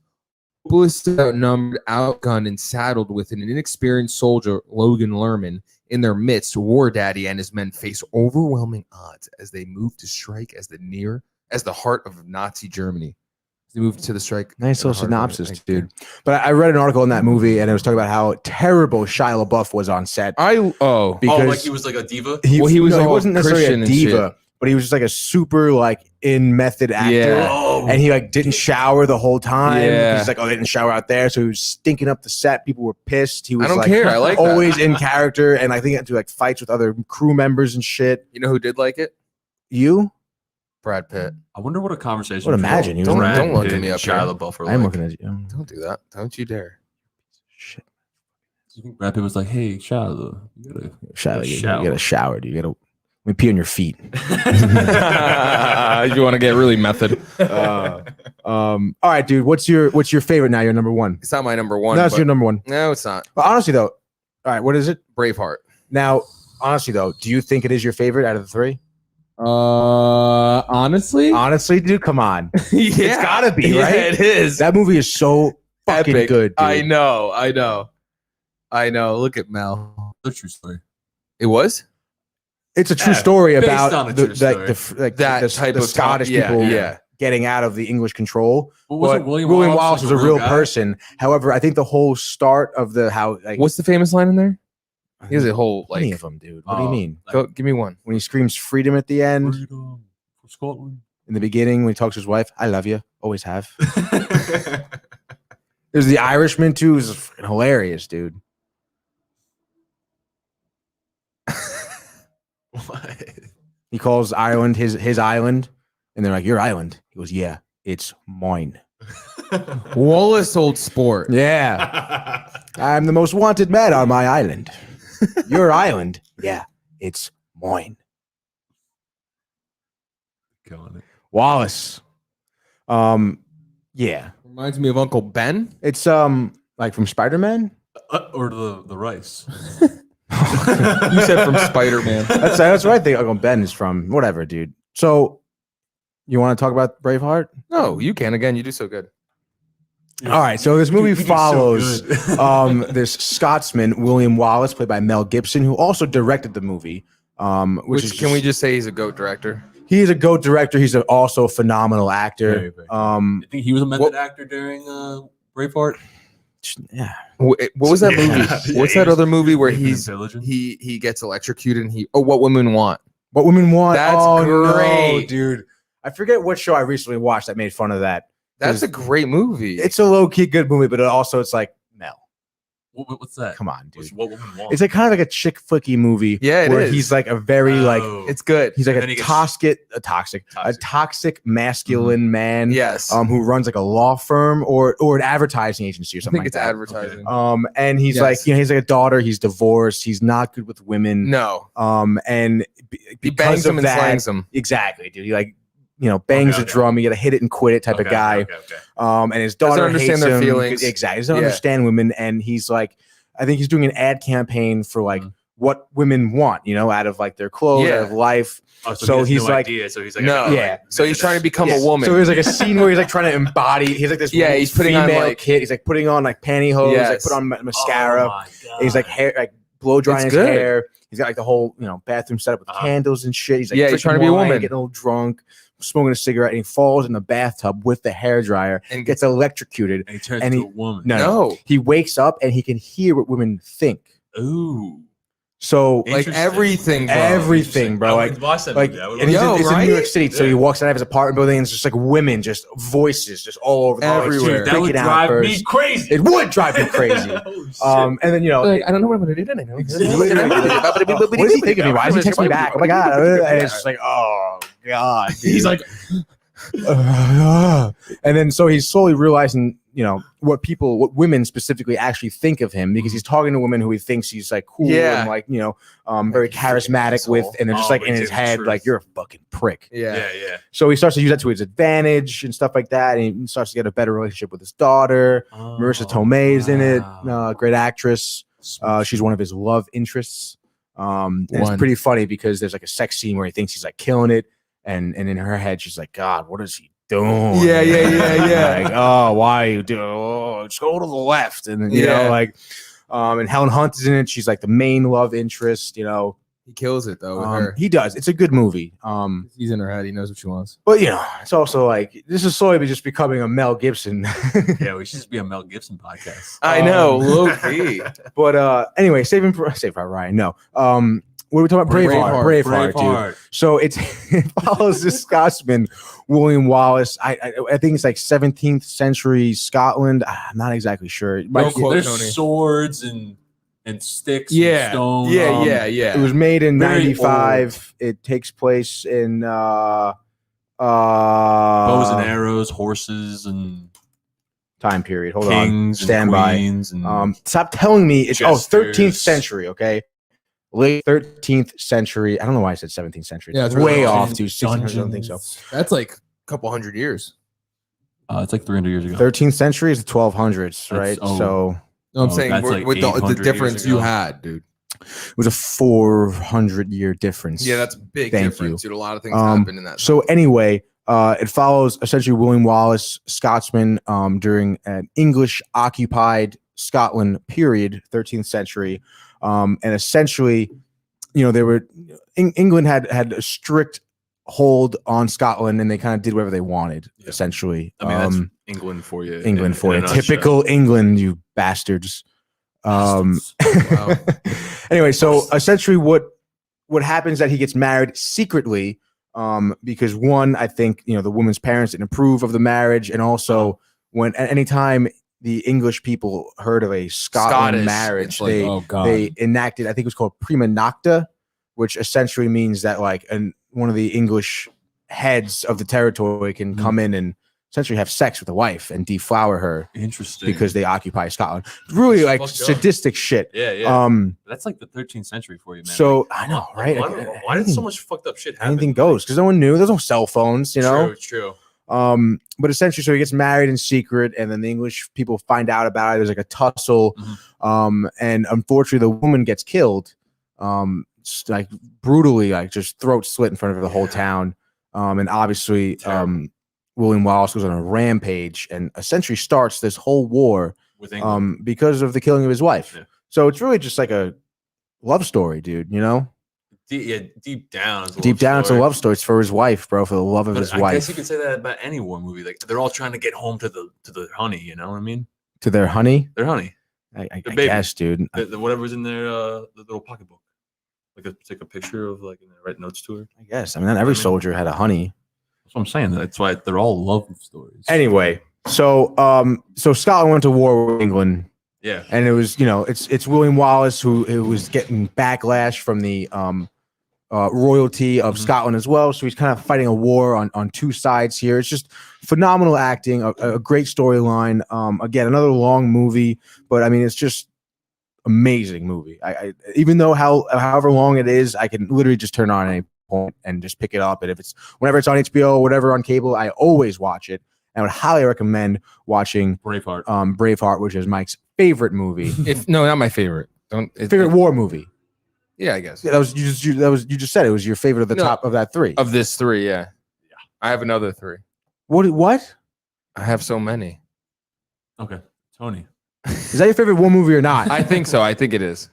Hopelessly outnumbered, outgunned, and saddled with an inexperienced soldier, Logan Lerman, in their midst, Wardaddy and his men face overwhelming odds as they move to strike as the heart of Nazi Germany. They moved to the strike. Nice little synopsis, dude. But I read an article in that movie, and it was talking about how terrible Shia LaBeouf was on set. Because like he was like a diva. He wasn't necessarily a diva, but he was just like a super like in method actor. Yeah. And he like didn't shower the whole time. Yeah. He's like, oh, they didn't shower out there, so he was stinking up the set. People were pissed. He was I don't care. I like always that. in character, and I think he had to like fights with other crew members and shit. You know who did like it? You? Brad Pitt. I wonder what a conversation. I would imagine he was don't look at me up here. I'm looking at you. Don't do that. Don't you dare. Shit. You think Brad Pitt was like, "Hey, Shia, you gotta shower. You gotta let me pee on your feet." You want to get really method. All right, dude. What's your favorite now? Your number one. It's not my number one. No, it's your number one. No, it's not. But honestly, though, all right. What is it? Braveheart. Now, honestly, though, do you think it is your favorite out of the three? Honestly, dude, come on. Yeah, it's gotta be, right? Yeah, it is. That movie is so fucking epic. good, dude. I know. Look at Mel. The true story. It was. It's a true story about the type of Scottish people getting out of the English control. But William Wallace was a real person. However, I think the whole start of what's the famous line in there? He has a whole many of them, dude. What do you mean? Go, give me one. When he screams freedom at the end. Freedom for Scotland. In the beginning, when he talks to his wife, I love you, always have. There's the Irishman too, who's fucking hilarious, dude. What? He calls Ireland his island, and they're like, "Your island." He goes, "Yeah, it's mine." Wallace old sport. Yeah. I'm the most wanted man on my island. Your island? Yeah, it's mine. Killing it. Wallace. Yeah. Reminds me of Uncle Ben. It's like from Spider-Man? Or the rice. You said from Spider-Man. That's what I think Uncle Ben is from. Whatever, dude. So you want to talk about Braveheart? No, you can. Again, you do so good. All right, so this movie follows this Scotsman, William Wallace, played by Mel Gibson, who also directed the movie. Can we just say he's a GOAT director? He is a GOAT director. He's also a phenomenal actor. Very, very you think he was a method actor during Braveheart? Yeah. What was that movie? What's that other movie where Intelligent? he gets electrocuted and What Women Want? What Women Want? That's great, no, dude. I forget what show I recently watched that made fun of that. That's a great movie. It's a low-key good movie, but it's like, Mel. What's that? Come on, dude. What Women Want? It's like kind of like a chick flicky movie. Yeah, where he's like a very it's good. He's like a toxic masculine man. Yes. Who runs like a law firm or an advertising agency or something. I think it's advertising. And he's like, he's like a daughter. He's divorced. He's not good with women. No. And he bangs them and slangs them. Exactly, dude. He like, bangs a drum. You got to hit it and quit it type of guy. And his daughter doesn't understand their feelings. Exactly. He doesn't understand women. And he's like, I think he's doing an ad campaign for like what women want, out of like their clothes, out of life. Oh, so he's no like, idea. So he's like, no, So he's trying to become a woman. So there's like a scene where he's like trying to embody. He's like this. He's putting on like kid. He's like putting on like pantyhose. Like put on mascara. He's like hair, like blow drying his hair. He's got like the whole bathroom set up with candles and shit. He's like he's trying to be a woman, getting a little drunk, smoking a cigarette, and he falls in the bathtub with the hairdryer and gets electrocuted. And he turns into a woman. No, he wakes up and he can hear what women think. Ooh. So Like Interesting. everything, bro. Everything, bro. I would watch that like, movie. I would and watch it's that. in New York right? City, so he walks out of his apartment building, and it's just like women, just voices, just all over the place. Everywhere. That would Freaking out drive me first. crazy. It would drive me crazy. Holy shit. And then Like, I don't know what I'm gonna do tonight. what is he thinking of me? Why is he texting me back? Oh my god! And it's just like, oh god. Dude. He's like, And then so he's slowly realizing, what women specifically actually think of him, because he's talking to women who he thinks he's like cool Yeah. and like, very charismatic with, and they're just like in his head, like, you're a fucking prick. Yeah. So he starts to use that to his advantage and stuff like that. And he starts to get a better relationship with his daughter. Marissa Tomei's in it, great actress. She's one of his love interests. And it's pretty funny because there's like a sex scene where he thinks he's like killing it. And in her head, she's like, God, what is he doing? Yeah. Like, oh, why you do? Oh, just go to the left. And then, and Helen Hunt is in it. She's like the main love interest, he kills it though with her. He does. It's a good movie. He's in her head. He knows what she wants. But it's also like this is slowly just becoming a Mel Gibson. Yeah, we should just be a Mel Gibson podcast. I know, low key. But anyway, Saving Private Ryan. No. What are we talking about? Braveheart, dude. So it follows this Scotsman, William Wallace. I think it's like 17th century Scotland. I'm not exactly sure. Don't quote There's Tony. swords and sticks and Yeah. stone. Yeah. It was made in Very 95. It takes place in Bows and arrows, horses and time period. Hold kings on. Stand and by. queens and Stop telling me it's jesters. 13th century, okay? Late 13th century. I don't know why I said 17th century. Yeah, It's it's way really off, dude. 1600, I don't think so. dungeons. That's like a couple hundred years. It's like 300 years ago. 13th century is the 1200s, right? oh. So No, I'm Oh, saying that's like with the 800 difference years you ago. had, dude. it was a 400-year difference. Yeah, that's a big Thank difference, dude. A lot of things Um, happened in that. So anyway, it follows essentially William Wallace, Scotsman, during an English occupied Scotland period, 13th century, and essentially, they were England had a strict hold on Scotland, and they kind of did whatever they wanted. Yeah. Essentially, I mean, that's England for you. England for in you, a nutshell. typical England, you bastards. Bastards. Wow. Anyway, so essentially what happens is that he gets married secretly, because one, I think, the woman's parents didn't approve of the marriage. And also when at any time the English people heard of a Scotland Scottish, marriage, it's like, oh god. they enacted, I think it was called prima nocta, which essentially means that like one of the English heads of the territory can come in and essentially have sex with the wife and deflower her Interesting. because they occupy Scotland. Really like fucked up. sadistic shit. Yeah. That's like the 13th century for you, man. So Like, I know, right? Why did so much fucked up shit happen? Anything goes because no one knew. There's no cell phones, True. But essentially, so he gets married in secret, and then the English people find out about it. There's like a tussle, and unfortunately, the woman gets killed, like brutally, like just throat slit in front of the whole town. And obviously, Terrible. William Wallace goes on a rampage and essentially starts this whole war, With England. because of the killing of his wife. Yeah. So it's really just like a love story, dude. Deep down. It's a Deep love down, it's a story. love story. It's for his wife, bro, for the love of But his I wife. guess you could say that about any war movie. Like they're all trying to get home to the honey. You know what I mean? To their honey, Their honey. I The baby. guess, dude. The whatever's in their the little pocketbook. Like take a picture of like and write notes to her. I guess. I mean, not every soldier had a honey. That's what I'm saying. That's why they're all love stories. Anyway, so Scotland went to war with England, Yeah. and it was it's William Wallace who was getting backlash from the royalty of Scotland as well. So he's kind of fighting a war on two sides here. It's just phenomenal acting, a great storyline. Again, another long movie, but I mean, it's just amazing movie. I even though however long it is, I can literally just turn on any point and just pick it up. And if it's whenever it's on HBO or whatever on cable, I always watch it. And I would highly recommend watching Braveheart. Braveheart, which is Mike's favorite movie. No, not my favorite. Favorite war movie. Yeah, I guess. Yeah, that was you just said it was your favorite of the No. top of that three. Of this three, yeah. I have another three. What? I have so many. Okay. Tony. Is that your favorite war movie or not? I think so. I think it is.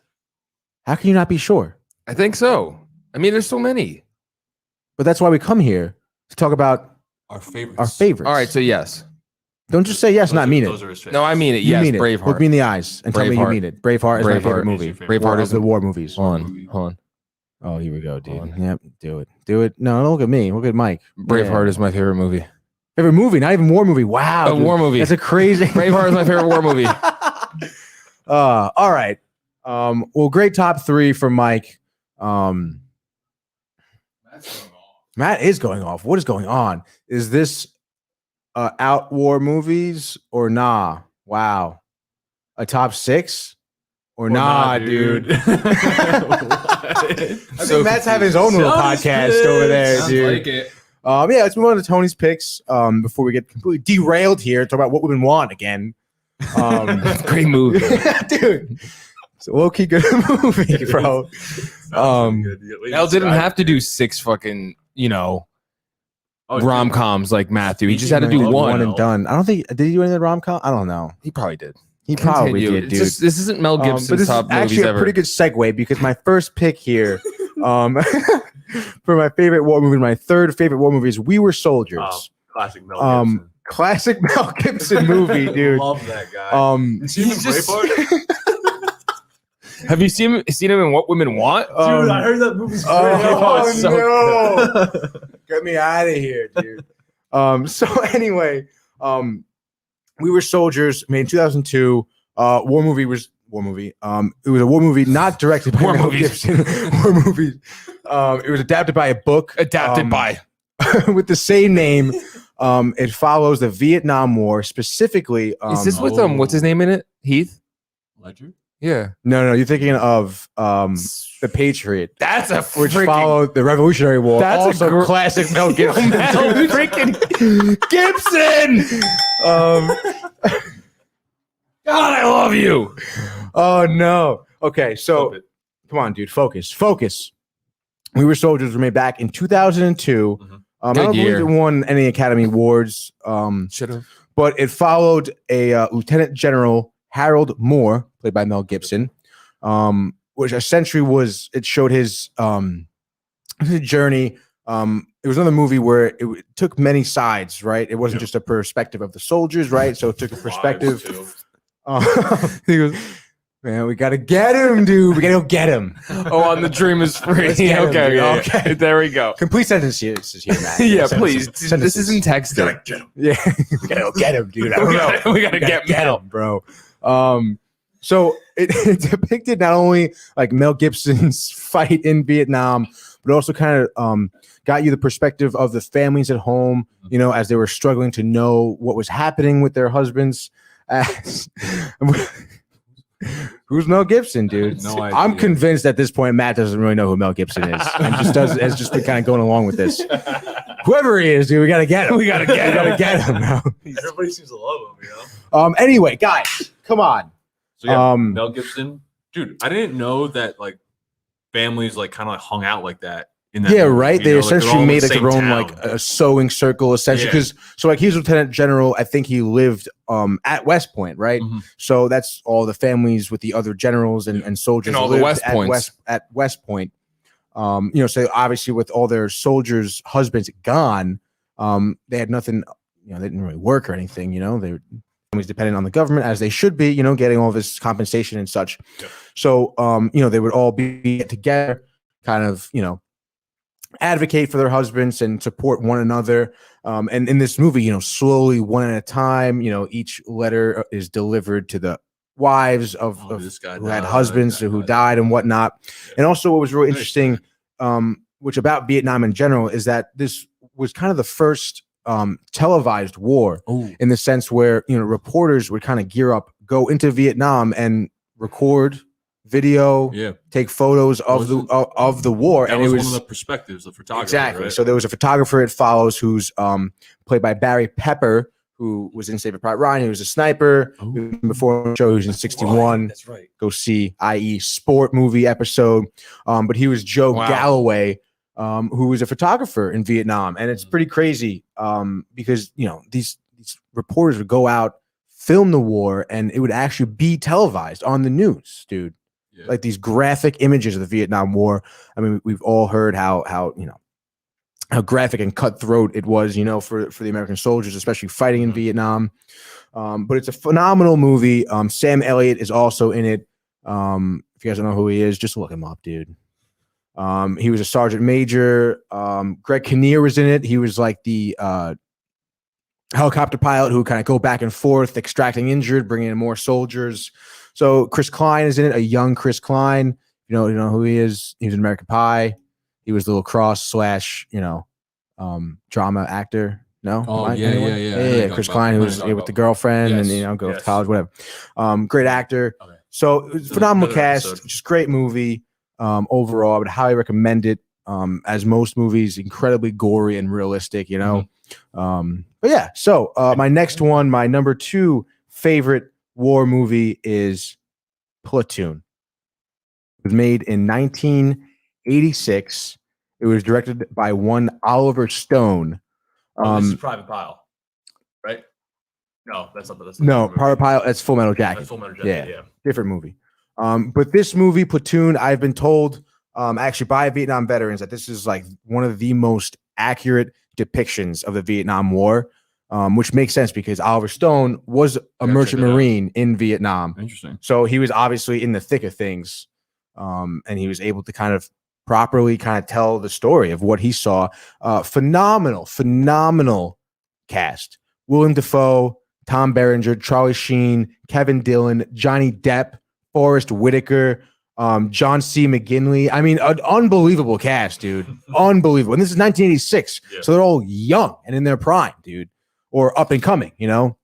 How can you not be sure? I think so. I mean, there's so many. But that's why we come here to talk about Our favorites. our favorites. All right, so yes. Don't just say yes, not mean it. Those are his favorites. No, I mean it. You Yes, mean it. Braveheart. Look me in the eyes and tell me you Braveheart. mean it. Braveheart is my favorite Braveheart movie. is your favorite. Braveheart is the war movies. Hold on. Oh, here we go, dude. Yep, do it. No, don't look at me. Look at Mike. Braveheart is my favorite movie. Favorite movie, not even war movie. Wow, A war movie. That's a crazy. Braveheart is my favorite war movie. All right. Well, great top 3 for Mike. Matt is going off. What is going on? Is this out war movies or nah? Wow. A top 6 or nah, dude? I think Matt's having his own little podcast over there, dude. Like it. Yeah, let's move on to Tony's picks before we get completely derailed here. Talk about what women want again. Great movie. Dude. It's a low-key good movie, bro. Mel didn't have to do 6 fucking, rom-coms like Matthew. He just had to do one and done. I don't think did he do any of the rom-com? I don't know. He probably did. He probably did, dude. This isn't Mel Gibson's but this top is actually movies a ever. pretty good segue because my first pick here for my favorite war movie, my third favorite war movie is We Were Soldiers. Classic Mel Gibson. Classic Mel Gibson movie, dude. Love that guy. He's just Have you seen him in What Women Want? Dude, I heard that movie's great. Oh, no. Get me out of here, dude. So anyway, We Were Soldiers, made in 2002. War movie. It was a war movie not directed by Mel Gibson. War movie. It was adapted by a book. With the same name. It follows the Vietnam War, specifically. Is this with what's his name in it? Heath Ledger? Yeah. No, you're thinking of The Patriot. That's a which followed the Revolutionary War. That's also classic Mel Gibson. freaking Gibson. God, I love you. Oh no. Okay, so come on, dude. Focus. We Were Soldiers were made back in 2002. I don't believe it won any Academy Awards. Should have. But it followed a Lieutenant General Harold Moore, played by Mel Gibson, which essentially showed his journey. It was another movie where it took many sides, right? It wasn't just a perspective of the soldiers, right? So it took a perspective. He goes, man, we gotta get him, dude. We gotta go get him. On the dream is free. Okay. There we go. Complete sentences here, Matt. Yeah, please. This isn't texting. Yeah, we gotta go get him, dude. I don't know. We gotta get him, bro. So it depicted not only like Mel Gibson's fight in Vietnam, but also kind of got you the perspective of the families at home, as they were struggling to know what was happening with their husbands. Who's Mel Gibson, dude? No idea. I'm convinced at this point Matt doesn't really know who Mel Gibson is, and has just been kind of going along with this. Whoever he is, dude, we gotta get him. We gotta get him, bro. Everybody seems to love him, Anyway, guys, come on. So yeah, Mel Gibson, dude. I didn't know that like families like kind of hung out like that. In that movie, right. They essentially made like their own town. like a sewing circle, essentially. Because he's Lieutenant General. I think he lived at West Point, right? Mm-hmm. So that's all the families with the other generals and soldiers and all the West Points at West Point. So obviously with all their soldiers' husbands gone, they had nothing. They didn't really work or anything. They families dependent on the government as they should be. Getting all this compensation and such. Yep. So they would all be together, kind of advocate for their husbands and support one another. And in this movie, slowly one at a time, each letter is delivered to the wives of this guy who had husbands who died and whatnot. Yeah. And also what was really interesting, which about Vietnam in general, is that this was kind of the first televised war in the sense where, reporters would kind of gear up, go into Vietnam and record video, take photos of the war, and it was one of the perspectives of photography. Exactly. Right? So there was a photographer it follows who's played by Barry Pepper, who was in Saving Private Ryan. He was a sniper before the show. He was in 61. That's right. Go see, i.e., sport movie episode. But he was Joe Galloway, who was a photographer in Vietnam, and it's pretty crazy because these reporters would go out, film the war, and it would actually be televised on the news, dude. Yeah. Like these graphic images of the Vietnam War. I mean, we've all heard how how graphic and cutthroat it was, you know, for the American soldiers, especially fighting in Vietnam. But it's a phenomenal movie. Sam Elliott is also in it. If you guys don't know who he is, just look him up, dude. He was a sergeant major. Greg Kinnear was in it. He was like the helicopter pilot who kind of go back and forth, extracting injured, bringing in more soldiers. So Chris Klein is in it, a young Chris Klein. You know who he is. He was in American Pie. He was the lacrosse / drama actor. No? Oh, yeah. Chris Klein, who was with the girlfriend and, go to college, whatever. Great actor. Okay. So it was a phenomenal cast, just great movie. Overall, I would highly recommend it. As most movies, incredibly gory and realistic, you know. But yeah, so my next one, my number 2 favorite war movie is Platoon. It was made in 1986. It was directed by one Oliver Stone. This is Private Pile, right? No, that's not. No, Private Pile. That's Full Metal Jacket. That's Full Metal Jacket. Yeah, different movie. But this movie, Platoon, I've been told, actually by Vietnam veterans, that this is like one of the most accurate depictions of the Vietnam War, which makes sense because Oliver Stone was a merchant marine in Vietnam. Interesting. So he was obviously in the thick of things, and he was able to kind of properly kind of tell the story of what he saw. Phenomenal cast. Willem Dafoe, Tom Berenger, Charlie Sheen, Kevin Dillon, Johnny Depp, Forrest Whitaker, John C. McGinley. I mean, an unbelievable cast, dude. Unbelievable. And this is 1986. Yeah. So they're all young and in their prime, dude. Or up and coming, you know?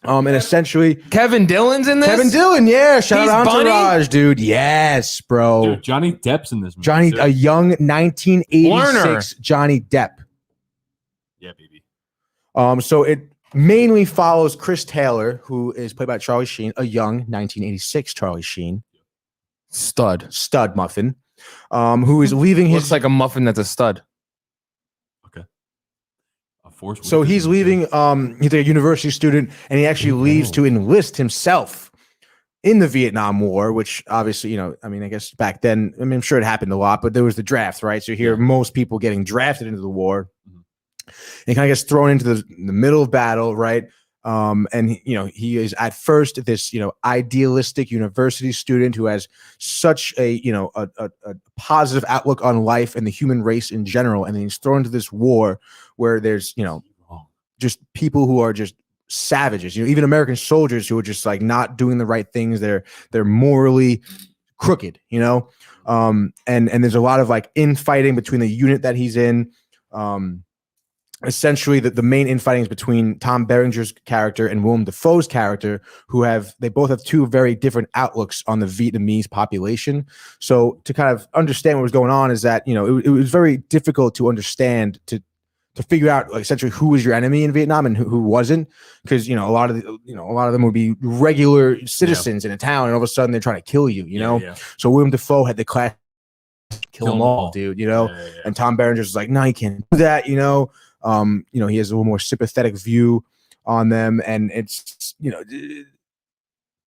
And essentially Kevin Dillon's in this? Kevin Dillon, yeah. Shout out Entourage, dude. Yes, bro. Dude, Johnny Depp's in this movie. A young 1986 Johnny Depp. Yeah, baby. So it mainly follows Chris Taylor, who is played by Charlie Sheen, a young 1986 Charlie Sheen. Stud muffin. Who is leaving his... Looks like a muffin that's a stud. So he's leaving, he's a university student, and he actually leaves to enlist himself in the Vietnam War, which obviously, you know, I mean, I guess back then, I mean, I'm sure it happened a lot, but there was the draft, right? So you hear most people getting drafted into the war. And he kind of gets thrown into the middle of battle, right? And, you know, he is at first this, you know, idealistic university student who has such a, you know, a positive outlook on life and the human race in general. And then he's thrown into this war where there's, you know, just people who are just savages, you know, even American soldiers who are just like not doing the right things. They're morally crooked, you know? And there's a lot of like infighting between the unit that he's in. Essentially, the main infighting is between Tom Berenger's character and Willem Dafoe's character, they both have two very different outlooks on the Vietnamese population. So to kind of understand what was going on is that, you know, it was very difficult to understand, to figure out like essentially who was your enemy in Vietnam and who wasn't, because, you know, a lot of them would be regular citizens in a town, and all of a sudden they're trying to kill you, you know. So Willem Dafoe had the class kill them all, dude, you know. And Tom Berenger's like, no, you can't do that, you know. You know, he has a little more sympathetic view on them, and it's, you know,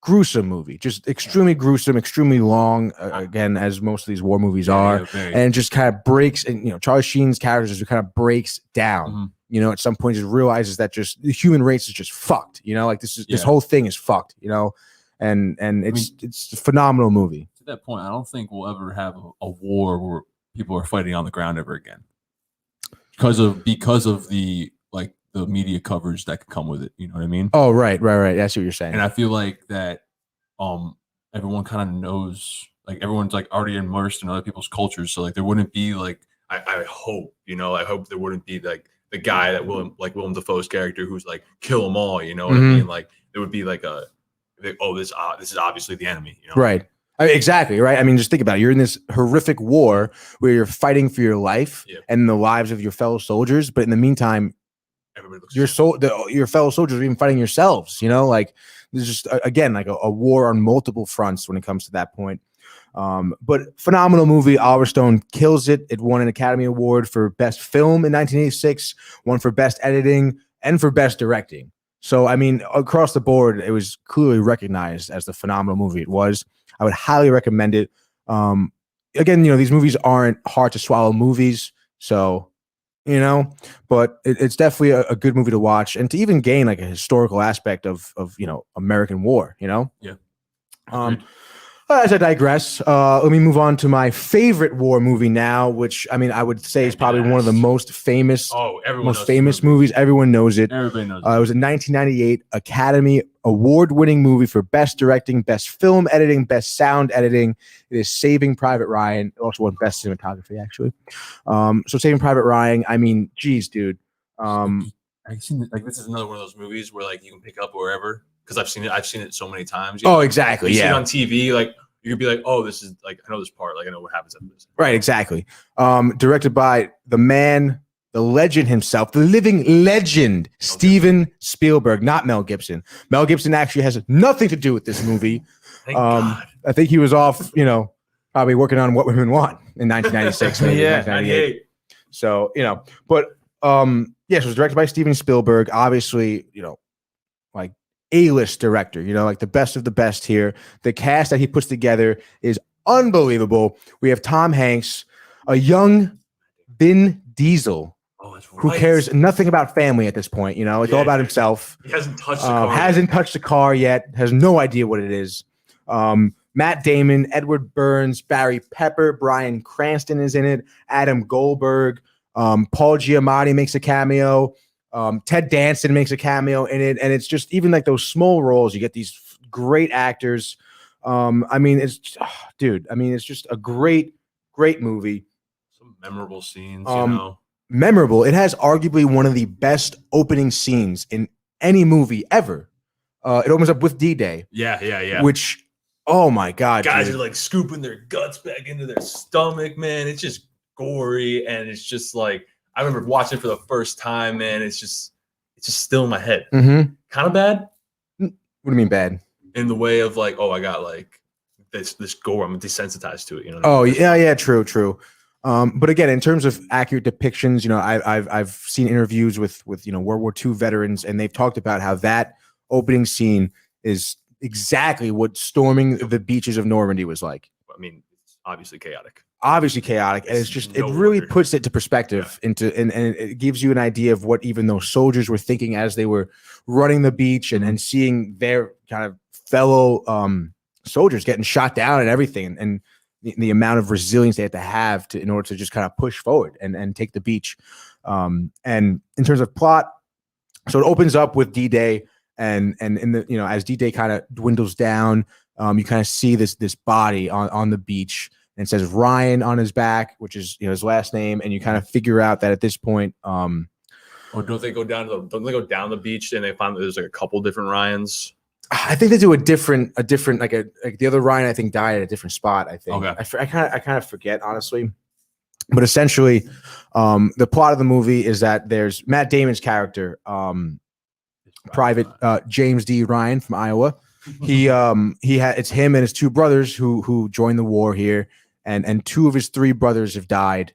gruesome movie, just extremely gruesome, extremely long, again, as most of these war movies are, and just kind of breaks, and, you know, Charlie Sheen's character just kind of breaks down, you know, at some point just realizes that just the human race is just fucked, you know, like this whole thing is fucked, you know, and it's a phenomenal movie. To that point, I don't think we'll ever have a war where people are fighting on the ground ever again. Because of the like the media coverage that could come with it, you know what I mean? Oh, right. That's what you're saying. And I feel like that everyone kind of knows, like everyone's like already immersed in other people's cultures, so like there wouldn't be like I hope, you know, I hope there wouldn't be like the guy that Willem Dafoe's character who's like kill them all, you know what I mean? Like there would be like this is obviously the enemy, you know? Right. I mean, exactly, right? I mean, just think about it. You're in this horrific war where you're fighting for your life and the lives of your fellow soldiers, but in the meantime, your fellow soldiers are even fighting yourselves, you know? Like, there's just, again, like a war on multiple fronts when it comes to that point. But phenomenal movie. Oliver Stone kills it. It won an Academy Award for Best Film in 1986, one for Best Editing, and for Best Directing. So, I mean, across the board, it was clearly recognized as the phenomenal movie it was. I would highly recommend it. Again, you know, these movies aren't hard to swallow movies, so but it's definitely a good movie to watch and to even gain like a historical aspect of American war. Yeah. Um, as I digress, let me move on to my favorite war movie now, which I mean I would say is probably one of the most famous, movies. Everyone knows it. Everybody knows. It was a 1998 Academy Award-winning movie for Best Directing, Best Film Editing, Best Sound Editing. It is Saving Private Ryan. It also won Best Cinematography, actually. So Saving Private Ryan. I mean, geez, dude. I've seen it, like this is another one of those movies where like you can pick up wherever because I've seen it so many times. Oh, exactly. You see it Yeah. on TV, like you could be like, oh, this is like I know this part, like I know what happens after this. Right. Exactly. Directed by the man, the legend himself, the living legend, Steven Spielberg, not Mel Gibson. Mel Gibson actually has nothing to do with this movie. Thank God. I think he was off, probably working on What Women Want in 1996, maybe Yeah, 1998. So, but yes, it was directed by Steven Spielberg, obviously, like A-list director, like the best of the best here. The cast that he puts together is unbelievable. We have Tom Hanks, a young Vin Diesel, Oh, that's right. who cares nothing about family at this point. It's all about himself. He hasn't touched the car. Hasn't touched the car yet. Has no idea what it is. Matt Damon, Edward Burns, Barry Pepper, Bryan Cranston is in it. Adam Goldberg, Paul Giamatti makes a cameo. Ted Danson makes a cameo in it, and it's just even like those small roles. You get these great actors. It's just a great movie. Some memorable scenes, Memorable. It has arguably one of the best opening scenes in any movie ever. It opens up with D-Day. Yeah. Which, oh my God, guys dude. are like scooping their guts back into their stomach, man. It's just gory, and it's just like I remember watching it for the first time, man. It's just still in my head. Mm-hmm. Kind of bad. What do you mean bad? In the way of like, oh, I got like this gore. I'm desensitized to it. Oh yeah, true. But again, in terms of accurate depictions, I've seen interviews with World War II veterans, and they've talked about how that opening scene is exactly what storming the beaches of Normandy was like. I mean, it's obviously chaotic. And it's just it really puts it to perspective and it gives you an idea of what even those soldiers were thinking as they were running the beach and seeing their kind of fellow soldiers getting shot down and everything, and the amount of resilience they had to in order to just kind of push forward and take the beach. And in terms of plot, so it opens up with D-Day, and in the as D-Day kind of dwindles down, you kind of see this body on the beach, and it says Ryan on his back, which is his last name, and you kind of figure out that at this point, don't they go down the beach and they find that there's like a couple different Ryans? I think they do a different like the other Ryan I think died at a different spot. I think. Okay. I kind of forget, honestly, but essentially, the plot of the movie is that there's Matt Damon's character, Private James D. Ryan from Iowa. It's him and his two brothers who joined the war here, and two of his three brothers have died,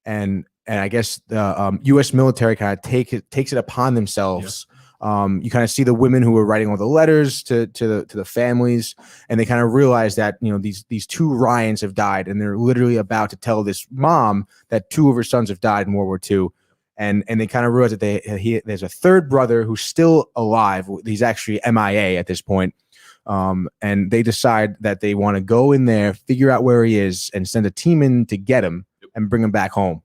and I guess the U.S. military kind of takes it upon themselves. Yeah. You kind of see the women who were writing all the letters to the families, and they kind of realize that these two Ryans have died, and they're literally about to tell this mom that two of her sons have died in World War II, and they kind of realize that there's a third brother who's still alive. He's actually MIA at this point, and they decide that they want to go in there, figure out where he is, and send a team in to get him and bring him back home.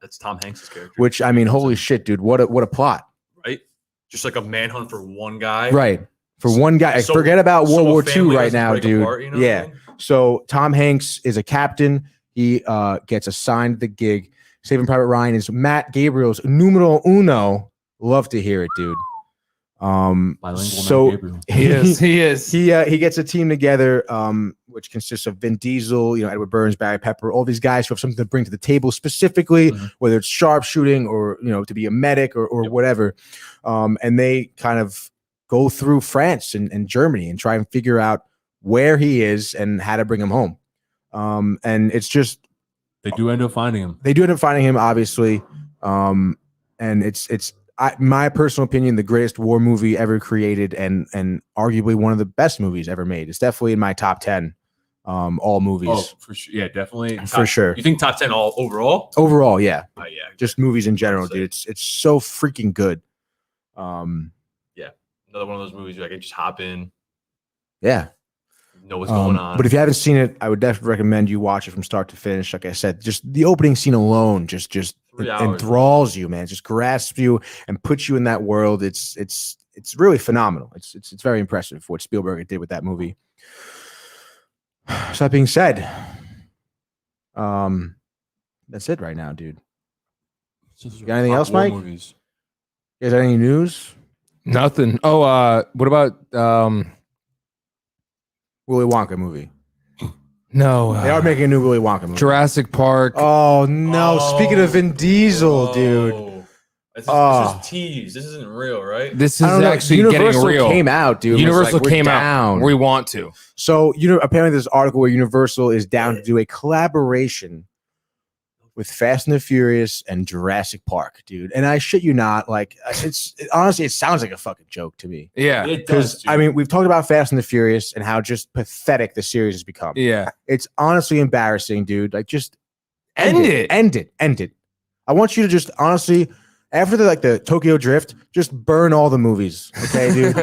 That's Tom Hanks' character. Which I mean, holy shit, dude! What a plot! Right. Just like a manhunt for one guy. Right. For one guy. So, forget about World War II right now, dude. Apart, yeah. I mean? So Tom Hanks is a captain. He gets assigned the gig. Saving Private Ryan is Matt Gabriel's numero uno. Love to hear it, dude. So he is. He gets a team together, which consists of Vin Diesel, Edward Burns, Barry Pepper, all these guys who have something to bring to the table, specifically whether it's sharpshooting or to be a medic or whatever. And they kind of go through France and Germany and try and figure out where he is and how to bring him home. And it's just they do end up finding him. They do end up finding him, obviously. And it's my personal opinion, the greatest war movie ever created, and arguably one of the best movies ever made. It's definitely in my top 10 all movies. Oh, for sure. Yeah, definitely. For sure. You think top 10 all overall? Overall, yeah. Yeah. Just movies in general, Say. dude. It's so freaking good. Yeah. Another one of those movies where I can just hop in, Yeah. know what's going on. But if you haven't seen it, I would definitely recommend you watch it from start to finish. Like I said, just the opening scene alone just 3 hours. enthralls you, man. Just grasps you and puts you in that world. It's really phenomenal. It's very impressive what Spielberg did with that movie. So that being said, that's it right now, dude. You got anything else, Mike? Movies. You guys got any news? Nothing. Oh, what about Willy Wonka movie. no? They are making a new Willy Wonka movie. Jurassic Park. Oh no! Speaking of Vin Diesel, dude. This is tease. This isn't real, right? This is I don't know. actually Universal getting real. came out, dude. Universal We're came down. out. We want to. So apparently there's an article where Universal is down to do a collaboration with Fast and the Furious and Jurassic Park, dude. And I shit you not, like honestly, it sounds like a fucking joke to me. Yeah. It does. Because I mean, we've talked about Fast and the Furious and how just pathetic the series has become. Yeah. It's honestly embarrassing, dude. Like, just End it. End it. I want you to just honestly, after the Tokyo Drift, just burn all the movies, okay, dude?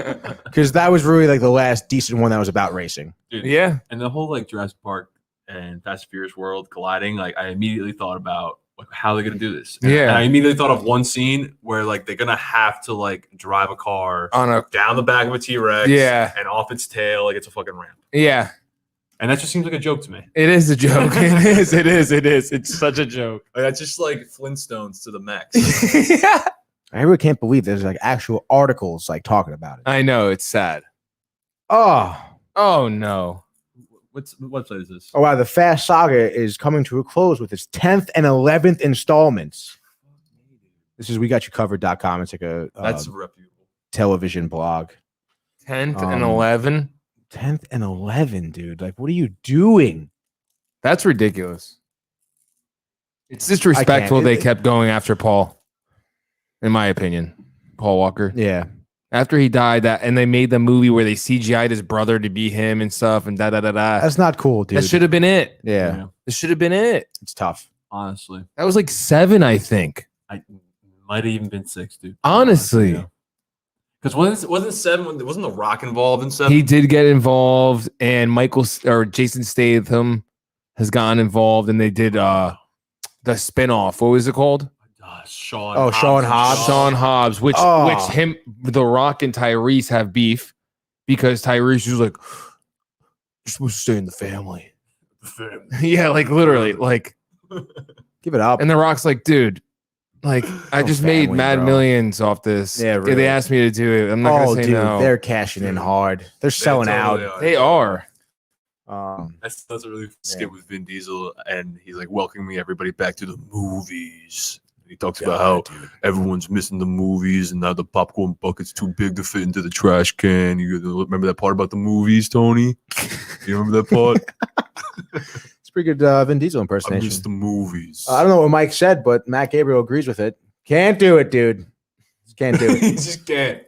Because that was really like the last decent one that was about racing. Dude, Yeah. And the whole like Jurassic Park and Fast and Furious world colliding, like I immediately thought about like how they're gonna do this. Yeah. And I immediately thought of one scene where like they're gonna have to like drive a car On a down the back of a T-Rex, Yeah. and off its tail like it's a fucking ramp. Yeah. And that just seems like a joke to me. It is a joke. It is. It's such a joke. Like, that's just like Flintstones to the max. Yeah. I really can't believe there's like actual articles like talking about it. I know. It's sad. Oh No. What website is this? wow, the Fast Saga is coming to a close with its 10th and 11th installments. This is WeGotYouCovered.com. It's like a That's reputable. television blog. 10th and 11. 10th and 11, dude. Like, what are you doing? That's ridiculous. It's disrespectful I can't. they kept going after Paul, in my opinion. Paul Walker. Yeah. After he died, and they made the movie where they CGI'd his brother to be him and stuff and da. That's not cool, dude. That should have been it. Yeah. This should have been it. It's tough. Honestly, That was like 7, I think. I might have even been 6, dude. Honestly. Because wasn't 7? Wasn't The Rock involved in 7? He did get involved, and Jason Statham has gotten involved, and they did the spinoff. What was it called? Sean Hobbs. Sean Hobbs, which The Rock and Tyrese have beef because Tyrese was like, "You're supposed to stay in the family." Yeah, like literally, like Give it up. And The Rock's like, dude, like I just made family, mad bro. millions off this. Yeah, really. They asked me to do it. I'm not gonna say no. They're cashing in hard. They're selling totally out. They are. That's a really skit with Vin Diesel, and he's like welcoming everybody back to the movies. He talks about how everyone's missing the movies, and now the popcorn bucket's too big to fit into the trash can. You remember that part about the movies, Tony? You remember that part? It's pretty good Vin Diesel I impersonation. miss the movies. I don't know what Mike said, but Matt Gabriel agrees with it. Can't do it, dude. Can't do He it. just can't.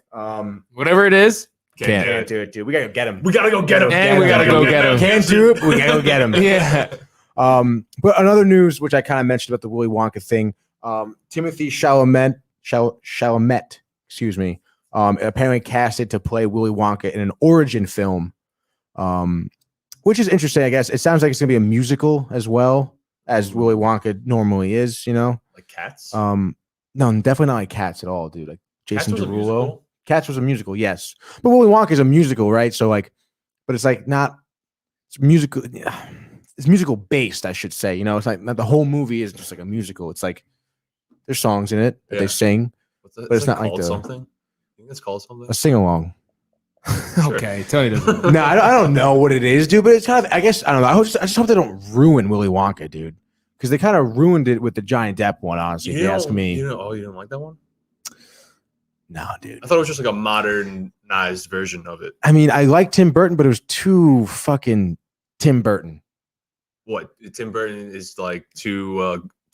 Whatever it is, Can't do it, dude. We gotta go get him. We gotta go get him. And we gotta go get him. Can't do it. We gotta go get him. yeah. But another news, which I kind of mentioned about the Willy Wonka thing, Timothy Chalamet, excuse me, apparently casted to play Willy Wonka in an origin film, which is interesting, I guess. It sounds like it's gonna be a musical as well as Willy Wonka normally is, you know. Like Cats? No, definitely not like Cats at all, dude. Like Jason Cats was a Derulo. musical? Cats was a musical, yes, but Willy Wonka is a musical, right? So like, but it's like not. It's musical. It's musical based, I should say. You know, it's like not the whole movie is just like a musical. It's like there's songs in it that they sing, What's that? but it's not called like the something. I think it's called something. a sing along. Okay, Tony doesn't. No, I don't know what it is, dude. But it's kind of. I guess I don't know. I just hope they don't ruin Willy Wonka, dude, because they kind of ruined it with the Johnny Depp one. Honestly, if you ask me. You didn't like that one? No, dude. I thought it was just like a modernized version of it. I mean, I like Tim Burton, but it was too fucking Tim Burton. What? Tim Burton is like too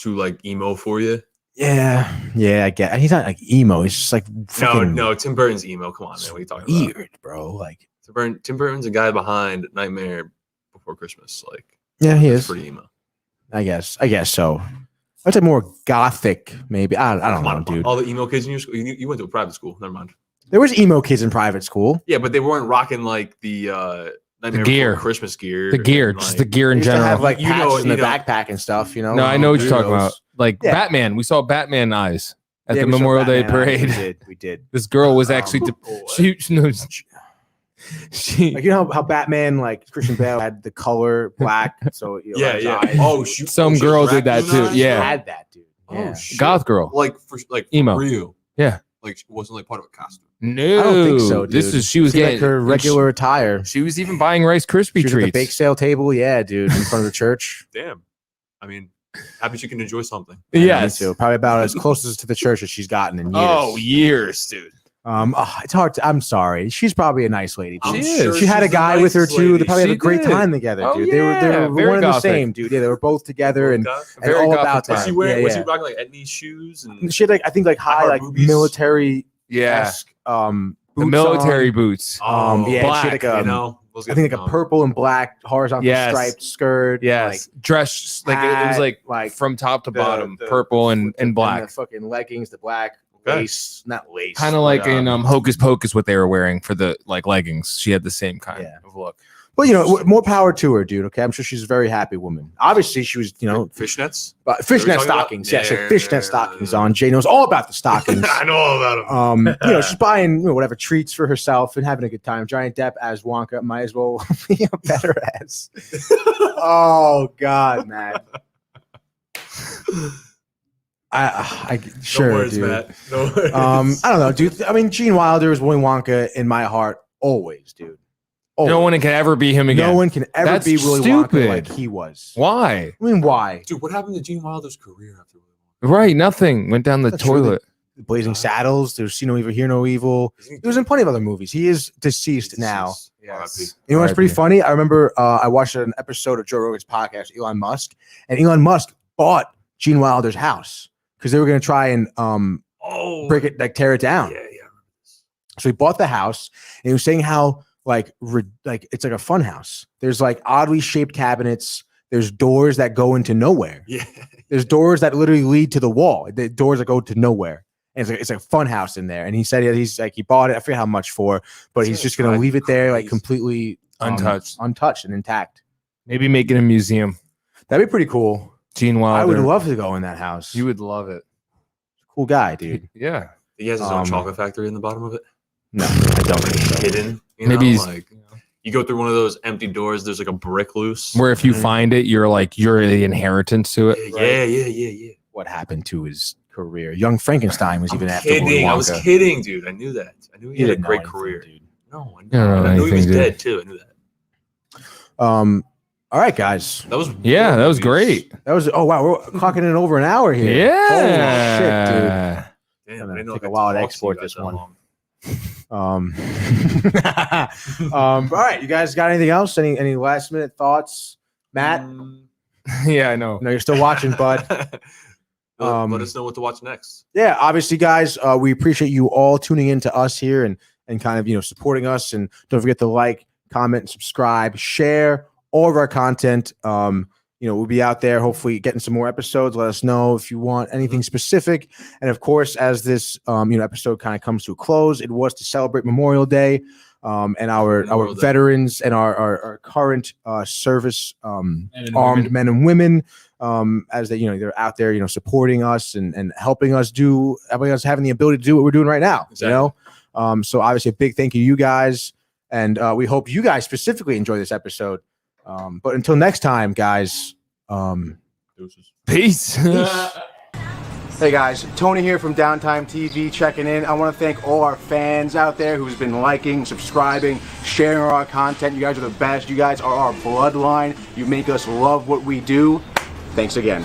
like emo for you? Yeah, I get it. He's not like emo. He's just like fucking No, Tim Burton's emo. Come on, man. What are you talking about? weird, bro. Like Tim Burton's a guy behind Nightmare Before Christmas. Like, Yeah, he it's is. pretty emo. I guess so. I'd say more gothic, maybe. I don't Come know, on, dude. all the emo kids in your school. You went to a private school. Never mind. There was emo kids in private school. Yeah, but they weren't rocking like the Nightmare gear. Before Christmas gear. The gear, and, just like, the gear in They used to general. have like You know- patches in you the know- backpack and stuff. You know. No, I know what you're talking Weirdos. about. Like Yeah. Batman. We saw Batman eyes at Yeah, the we saw Memorial Day Batman Eyes. parade. We did. This girl was actually what? she Like, you know how Batman, like Christian Bale, had the color black. So you know, Yeah, his yeah. eyes- Oh, shoot. Some she girl has did that raccoon too, eyes, yeah. bro? had that, dude. Yeah. Oh, shit. goth girl. Like for Emo. real. Yeah. Like it wasn't like part of a costume. No, I don't think so, dude. This is she was See, like getting her regular attire. She was even buying Rice Krispie She was at the treats. bake sale table. Yeah, dude, in front of the church. Damn. I mean, happy she can enjoy something. Yeah, Yes. me too. Probably about as close as to the church as she's gotten in years. Oh, years, dude. It's hard to. I'm sorry. She's probably a nice lady. I'm Too. She sure is. She had a she's the guy with her nicest too. lady. They probably had a She great did. time together, Oh, dude. They were yeah, one very and the gothic. same, dude. Yeah, they were both together and Very all gothic about time. Was that. he wearing? Yeah, Was yeah. he rocking like Etnies shoes? And She had like I think like high hard like boobies? military Yeah, the the military boots. yeah, she had black, like you know, those I think guys- like a purple and black horizontal Yes. striped skirt. Yes, dress like it was hat, like from top to the- bottom, the- purple and the black. fucking leggings, the black Okay. lace, not lace. Kind of but, like in Hocus Pocus, what they were wearing for the like leggings. She had the same kind Yeah. of look. But you know, more power to her, dude. Okay, I'm sure she's a very happy woman. Obviously, she was, you know, fishnets. fishnet talking about? stockings. Yes, Yeah. fishnet stockings on. Jay knows all about the stockings. I know all about them. You know, she's buying whatever treats for herself and having a good time. Johnny Depp as Wonka might as well be a better as. Oh God, man. I sure, no words, dude. Matt. No words. I don't know, dude. I mean, Gene Wilder is Willy Wonka in my heart always, dude. Always. No one can ever be him again. No one can ever That's be Willy stupid. Wonka like he was. Why? I mean, why? Dude, what happened to Gene Wilder's career after Willy Wonka? Right, nothing went down the That's true. toilet. Blazing Saddles. There's See No Evil, Hear No Evil. Isn't he He was in plenty of other movies. He is deceased now. Yes. You know what's pretty R.I.P. funny? I remember I watched an episode of Joe Rogan's podcast, Elon Musk, and Elon Musk bought Gene Wilder's house because they were going to try and Oh, break it, like tear it down. Yeah. So he bought the house, and he was saying how like it's like a fun house. There's like oddly shaped cabinets. There's doors that go into nowhere. Yeah. There's doors that literally lead to the wall. The doors that go to nowhere. And it's like a fun house in there. And he said he's like he bought it. I forget how much for, but he's just gonna leave it there like completely Untouched. untouched and intact. Maybe make it a museum. That'd be pretty cool. Gene Wilder. I would love to go in that house. You would love it. Cool guy, dude. Yeah. He has his own Um, chocolate factory in the bottom of it. No, I don't think so. Hidden. You Maybe know, he's- like you go through one of those empty doors. There's like a brick loose. Where if you Mhm. find it, you're the inheritance to it. Yeah. What happened to his career? Young Frankenstein was even I'm after Willy kidding. I was Wonka. kidding, dude. I knew that. I knew he You had a didn't know great anything, career. dude. No, I don't know knew he was anything, dude. dead too. I knew that. All right, guys. That was Yeah, that was great. That was wow. We're clocking in over an hour here. Yeah. Holy shit, dude. Damn, Gonna I didn't know take I a got while to talk export you guys this that one. long. All right, you guys got anything else? Any last minute thoughts, Matt? Yeah, I know. No, you're still watching, bud. Let us know what to watch next. Yeah, obviously, guys, we appreciate you all tuning in to us here and kind of supporting us. And don't forget to like, comment, and subscribe, share all of our content. We'll be out there hopefully getting some more episodes. Let us know if you want anything specific. And of course, as this episode kind of comes to a close, it was to celebrate Memorial Day and our Memorial Day. veterans and our current service and armed women. men and women as they they're out there supporting us and helping us having the ability to do what we're doing right now. Exactly. So obviously a big thank you guys, and we hope you guys specifically enjoy this episode. But until next time, guys. Peace. Hey guys, Tony here from Downtime TV checking in. I want to thank all our fans out there who's been liking, subscribing, sharing our content. You guys are the best. You guys are our bloodline. You make us love what we do. Thanks again.